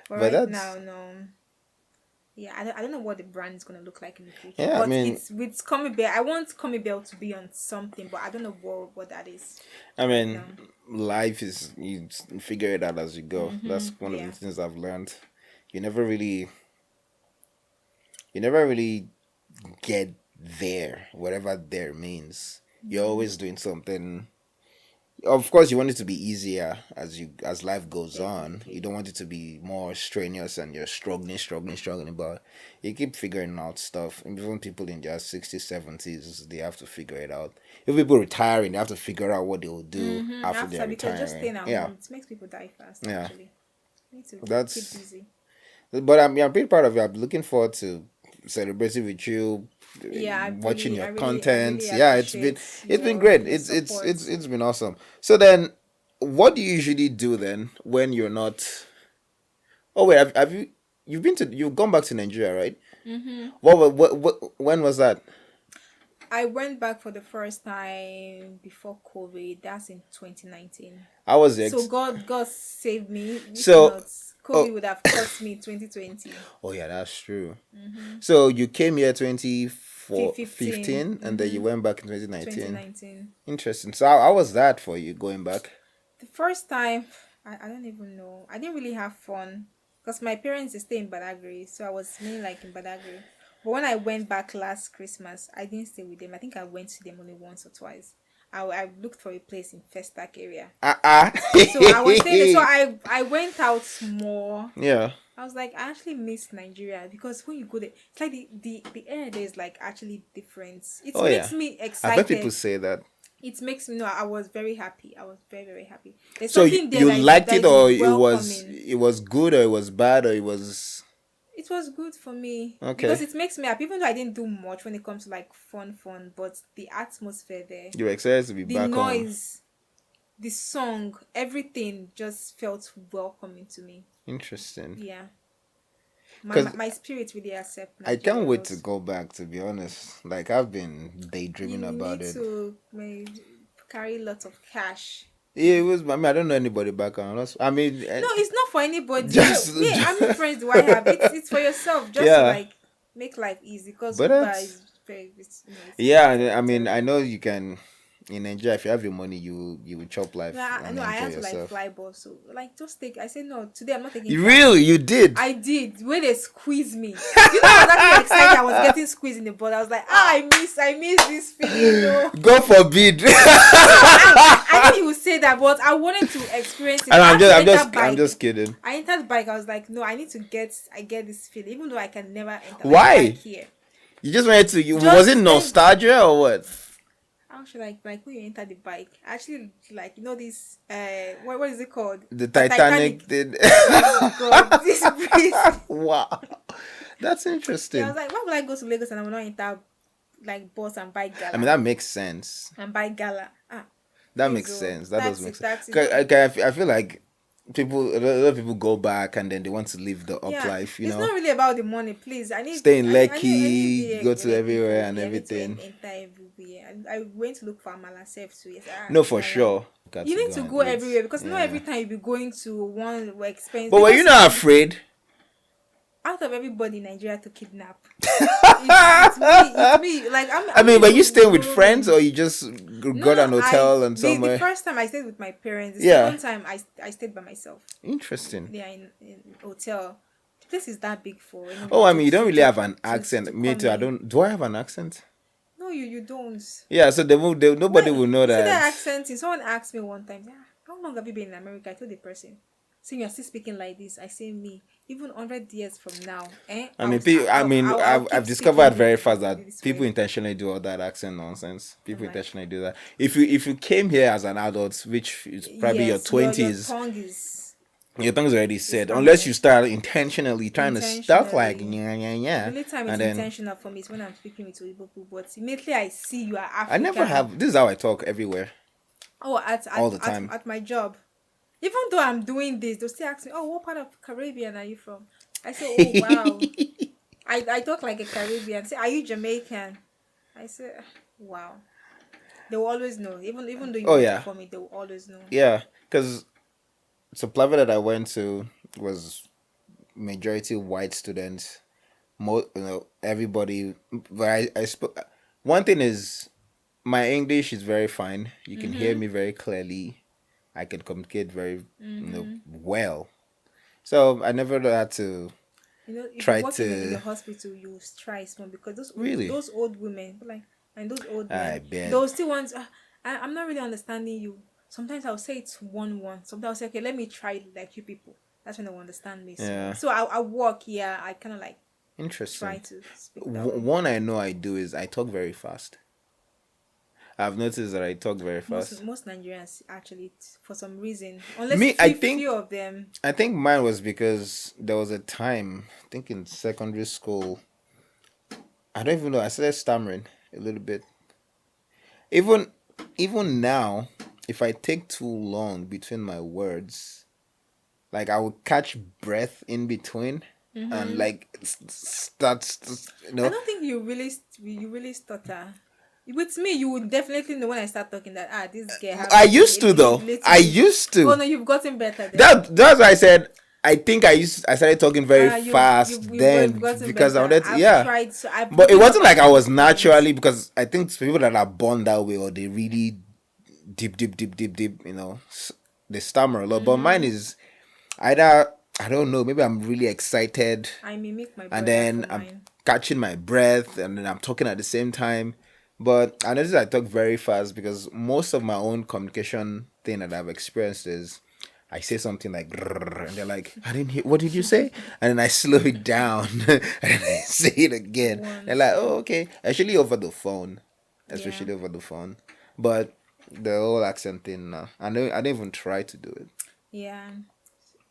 But right that's, now, no. Yeah, I don't know what the brand is gonna look like in the future. Yeah, I but mean- it's with Commybelle. I want Commybelle to be on something, but I don't know what that is. I mean, No. life is, you figure it out as you go. That's one of yeah. the things I've learned. You never really get there, whatever there means. You're always doing something. Of course, you want it to be easier as life goes on. You don't want it to be more strenuous and you're struggling. But you keep figuring out stuff. And even people in their 60s, 70s, they have to figure it out. If people retiring, they have to figure out what they will do after they're because just staying retiring. at home, it makes people die fast. Yeah. Actually, you need to That's- keep busy. But I'm pretty proud of you. I'm looking forward to celebrating with you. Yeah, Watching your I really content. appreciate Yeah, it's been great. your It's support. been awesome. So then, what do you usually do then when you're not? Oh wait, have you've gone back to Nigeria, right? What when was that? I went back for the first time before COVID. That's in 2019. I was So God saved me. If So- not, COVID would have cost me 2020. Oh yeah, that's true. So you came here 2015, 15, and then you went back in 2019. 2019. Interesting. So how was that for you going back? The first time, I don't even know. I didn't really have fun because my parents stay in Badagry, so I was mainly like in Badagry. But when I went back last Christmas, I didn't stay with them. I think I went to them only once or twice. I looked for a place in Festac area. So I was staying there. So I went out more. Yeah. I was like, I actually miss Nigeria because when you go there, it's like the air there is like actually different. It Oh, makes yeah. me I've excited. heard people say that. It makes me know I was very happy. I was very, very happy. There's So something there you that is- liked that it, is or it welcoming. was good, or it was bad, or it was It was good for me. Okay. Because it makes me happy, even though I didn't do much when it comes to like fun, but the atmosphere there, you were excited to be the back home. noise, the song, everything just felt welcoming to me. Interesting. Yeah. 'Cause My spirit really accept I can't Nigeria wait was- to go back. To be honest, like I've been daydreaming you about need it. to carry lots of cash. Yeah, it was. I mean, I don't know anybody back home. I mean, No, it's not for anybody. Just- Me, how many friends do I have? It's for yourself, just Yeah. to like make life easy. Because But Uber that's- is very, it's yeah. I mean, I know you can. In Nigeria, if you have your money, you will chop life Yeah, and no, I enjoy had to like yourself. fly bus, so like just take. I said no today. I'm not taking. You flight. really, you did. I did. When they squeezed me, you know, I was actually excited. I was getting squeezed in the butt. I was like, I miss this feeling. You know? God forbid. I knew he would say that, but I wanted to experience it. And I I'm had to enter I'm bike. just kidding. I entered the bike. I was like, no, I need to get this feeling, even though I can never enter. Why? Like, bike here. You just wanted to. Just Was it think- nostalgia or what? How should like when you enter the bike? Actually, like you know this what is it called? The Titanic did. Oh God, this breeze. Wow, that's interesting. Yeah, I was like, why would I go to Lagos and I will not enter like bus and buy gala? I mean, that makes sense. and buy gala. That please, makes oh, sense. That does that's make it, sense. that's it. Okay, I feel like a lot of people go back and then they want to live the up life. You it's know, not really about the money. Please, I need Stay in I need Lekki, go to Lekki everywhere food, and yeah, I need to everything. enter everywhere. And I went to look for Amala self too. Yes, no, for yeah. sure. You need to and go eat. everywhere because not Yeah. every time you be going to one expensive. But were you not afraid? Out of everybody in Nigeria to kidnap, it's me. Like I I'm mean, but you stay with friends roaming. or you just No, got no, an hotel and the somewhere? first time I stayed with my parents. The Yeah. second time I stayed by myself. Interesting. They are in hotel. The place is that big for Oh, anyone I mean, you don't really have an to accent. Me come too. I in. don't. Do I have an accent? No, you don't. Yeah. So nobody When will know you see that. that accent, someone asked me one time, "Ah, how long have you been in America?" I told the person, "So you're still speaking like this." I say, "Me, even 100 years from now, I mean, I'll I've keep discovered speaking very fast that this people way." intentionally do all that accent nonsense. I'm People like, intentionally do that. If you came here as an adult, which is probably your "Yes, your twenties, tongue is your tongue's already said. Unless you permanent, start intentionally trying to stuff like intentionally." yeah yeah The yeah, only time it's and then intentional for me is when I'm speaking with Igbo people. But immediately I see you are I never African. have. This is how I talk everywhere, Oh, all the time. at my job. Even though I'm doing this, they'll still ask me, "Oh, what part of Caribbean are you from?" I say, "Oh, wow." I talk like a Caribbean. Say, "Are you Jamaican?" I say, "Wow." They will always know. Even though you Oh want to yeah, call me, they will always know. yeah. Because so private that I went to was majority white students. Everybody. But I spoke. One thing is my English is very fine. You can hear Mm-hmm. me very clearly. I can communicate very Mm-hmm. well. So I never had to You know, if you try work in the to hospital, you try small because really. those old women like and those old I men, bet. they'll still want. I'm not really understanding you. Sometimes I'll say it's one. Sometimes I'll say, okay, let me try it like you people. That's when they'll understand me small. Yeah. So I work. Yeah, I kind of like try Interesting. to speak that way. One I know I do is I talk very fast. I've noticed that I talk very fast. Most Nigerians actually, for some reason, unless Me, few of them. I think mine was because there was a time, I think in secondary school, I don't even know, I started stammering a little bit. Even even now, if I take too long between my words, like I will catch breath in between and Mm-hmm. like start, I don't think you really stutter. With me, you would definitely know when I start talking that this guy have I used to a though. little I bit. used Oh to. no, you've gotten better then. That's why I said I think I started talking very fast You've then gotten because I better. wanted to, I've yeah. tried, so I've But it given up wasn't like at I some was point. naturally because I think people that are born that way or they really deep, they stammer a lot. But mine Mm-hmm. is either I don't know, maybe I'm really excited I mimic my and brother for then I'm mine. catching my breath and then I'm talking at the same time. But I notice I talk very fast because most of my own communication thing that I've experienced is I say something like "Grrr," and they're like, I didn't hear what did you say? And then I slow it down and I say it again. They're Once, like, oh okay. Actually over the phone. yeah, Especially over the phone. But the whole accent thing I don't even try to do it. yeah,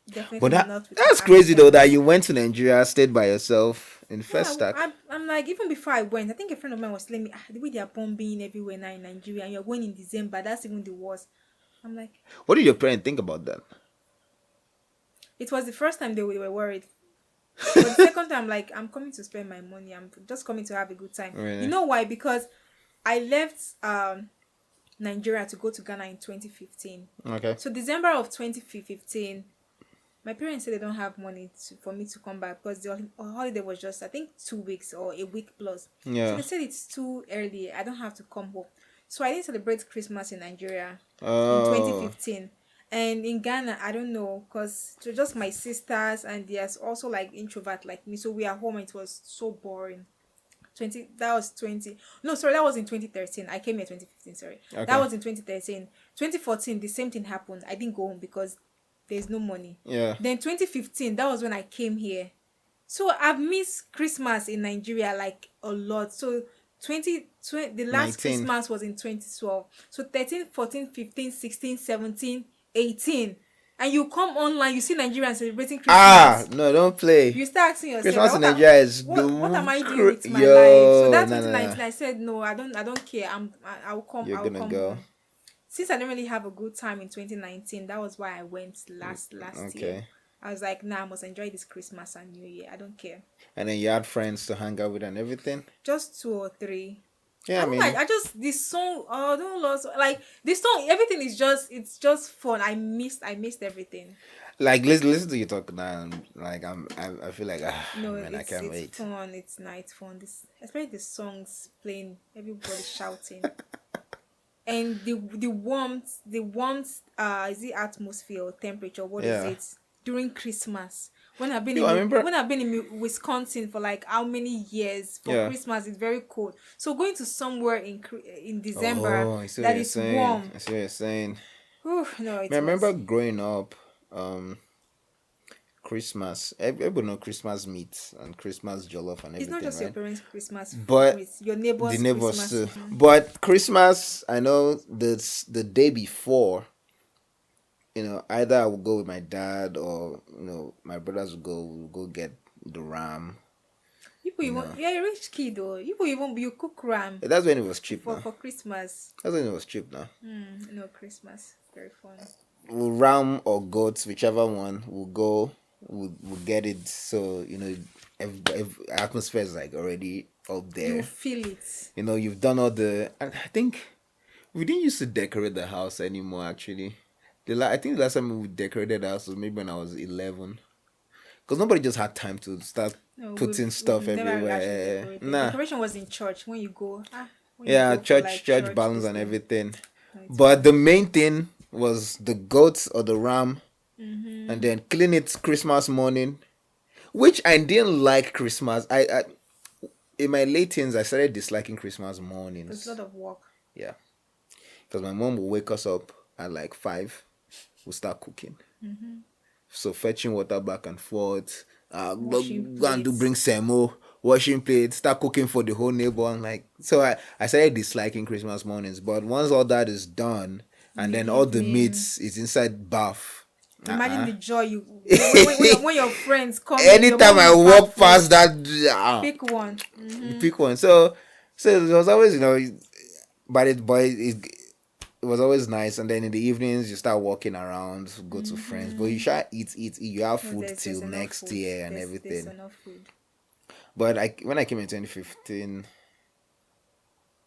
But definitely not with an that's crazy though accent. that you went to Nigeria, stayed by yourself in Yeah, Festac. I'm like, even before I went, I think a friend of mine was telling me, the way they are bombing everywhere now in Nigeria, and you're going in December, that's even the worst. I'm like, What did your parents think about that? it was the first time they were worried. But the second time, like, I'm coming to spend my money. I'm just coming to have a good time. You Really? know why? Because I left Nigeria to go to Ghana in 2015. Okay. So December of 2015, my parents said they don't have money for me to come back because the holiday was just, I think, 2 weeks or a week plus. So Yeah. they said it's too early. I don't have to come home. So I didn't celebrate Christmas in Nigeria in Oh. 2015. And in Ghana, I don't know, because to just my sisters and there's also like introvert like me. So we are home and it was so boring. 20 that was 20 no sorry that was in 2013. I came here 2015, sorry. That Okay. was in 2013. 2014 the same thing happened. I didn't go home because there's no money. Yeah. Then 2015, that was when I came here. So I've missed Christmas in Nigeria like a lot. So 2020, the last 19. Christmas was in 2012. So 13, 14, 15, 16, 17, 18. And you come online, you see Nigerians celebrating Ah, Christmas. no, don't play. You start asking yourself, Christmas in Nigeria is what am I doing the with my life? So yo. that No, no, no. 2019, I said no, I don't care. You're I'll gonna come go. home. Since I didn't really have a good time in 2019, that was why I went last year. Okay. I was like, nah, I must enjoy this Christmas and New Year. I don't care. And then you had friends to hang out with and everything. Just two or three. Yeah, I I don't like. mean, I just this song. Oh, don't lose. Like this song. Everything is just. It's just fun. I missed everything. Like listen to you talk now. Like I feel like No, man, I can't it's wait. fun. It's night fun. This, especially the songs playing, everybody shouting, and the warmth. Is it atmosphere or temperature? What is Yeah. it during Christmas? When I've been Yo, I remember. when I've been in Wisconsin for like how many years, for Yeah. Christmas it's very cold. So going to somewhere in December Oh, I see what that you're is saying. warm. I see what you're saying. Whew, no, Man, I it remember was. growing up, Christmas. Everybody know Christmas meat and Christmas jollof and It's not everything, just your right? parents' Christmas But meat, your the neighbor's neighbors Christmas. too. But Christmas, I know the day before. Either I would go with my dad or my brothers would go. We'll go get the ram. People You even, know, you're a rich kid though. People even, you cook ram that's when it was cheap for now. for Christmas. That's when it was cheap now. No, Christmas very fun. We'll ram or goats, whichever one. We'll go. We'll get it. So atmosphere is like already up You there. feel it. You've done all the. And I think we didn't used to decorate the house anymore. Actually, I think the last time we decorated the house was maybe when I was 11. Because nobody just had time to start No, putting we've stuff never actually everywhere. decorated. Nah. Decoration was in church when you go. When you Yeah, go for like church balloons this and thing. everything. No, it But the was. main thing was the goats or the ram, and then clean it Christmas morning, which I didn't like Christmas. I in my late teens I started disliking Christmas There's mornings. a lot of work. Yeah, because my mom would wake us up at like 5. We'll start cooking. So fetching water back and forth. Washing Go and plates. bring semo, washing plates, start cooking for the whole neighbor. And like, so I started disliking Christmas mornings. But once all that is done, In and the then all the evening. meats is inside bath. Imagine Uh-uh. the joy you when your friends come in. Your Anytime mom I will pack walk food. past that, Pick one. pick one. So it was always, but it was always nice. And then in the evenings, you start walking around, go to friends. But you shall eat. You have No, food there's till enough next food. year and There's everything. enough food. But when I came in 2015,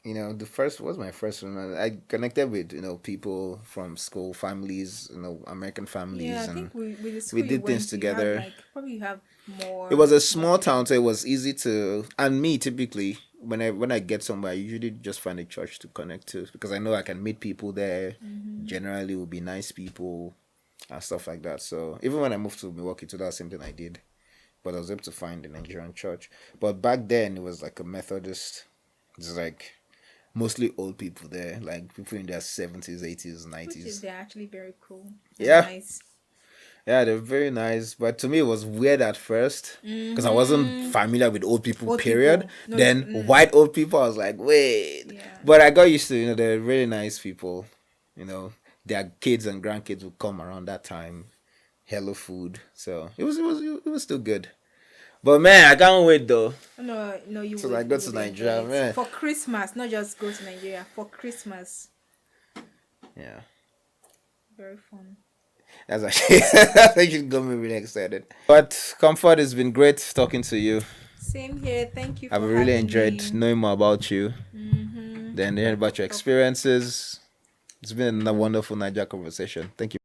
the first was my first one. I connected with people from school, families, American families, Yeah, I and think with the we school you did things went to, you have together. like probably you have It was a more small people. town, so it was easy to. And me, typically, when I get somewhere, I usually just find a church to connect to because I know I can meet people there. Generally, will be nice people and stuff like that. So even when I moved to Milwaukee, too, that's something I did. But I was able to find a Nigerian church. But back then, it was like a Methodist. It's like mostly old people there, like people in their 70s, 80s, Which is 90s. they're actually very cool and Yeah, nice. yeah, they're very nice. But to me, it was weird at first because I wasn't familiar with old people, Old period. people. No, Then white old people, I was like, wait. yeah. But I got used to, they're really nice people. Their kids and grandkids would come around that time. Hello food. So it was still good. But man, I can't wait though. No, you So would I go you to would enjoy Nigeria, it man. for Christmas. Not just go to Nigeria for Christmas. Yeah. Very fun. That's actually got me really excited. But Comfort, has been great talking to you. Same here. Thank you I've for really having enjoyed me. knowing more about you. Then hearing about your experiences. It's been a wonderful Niger conversation. Thank you.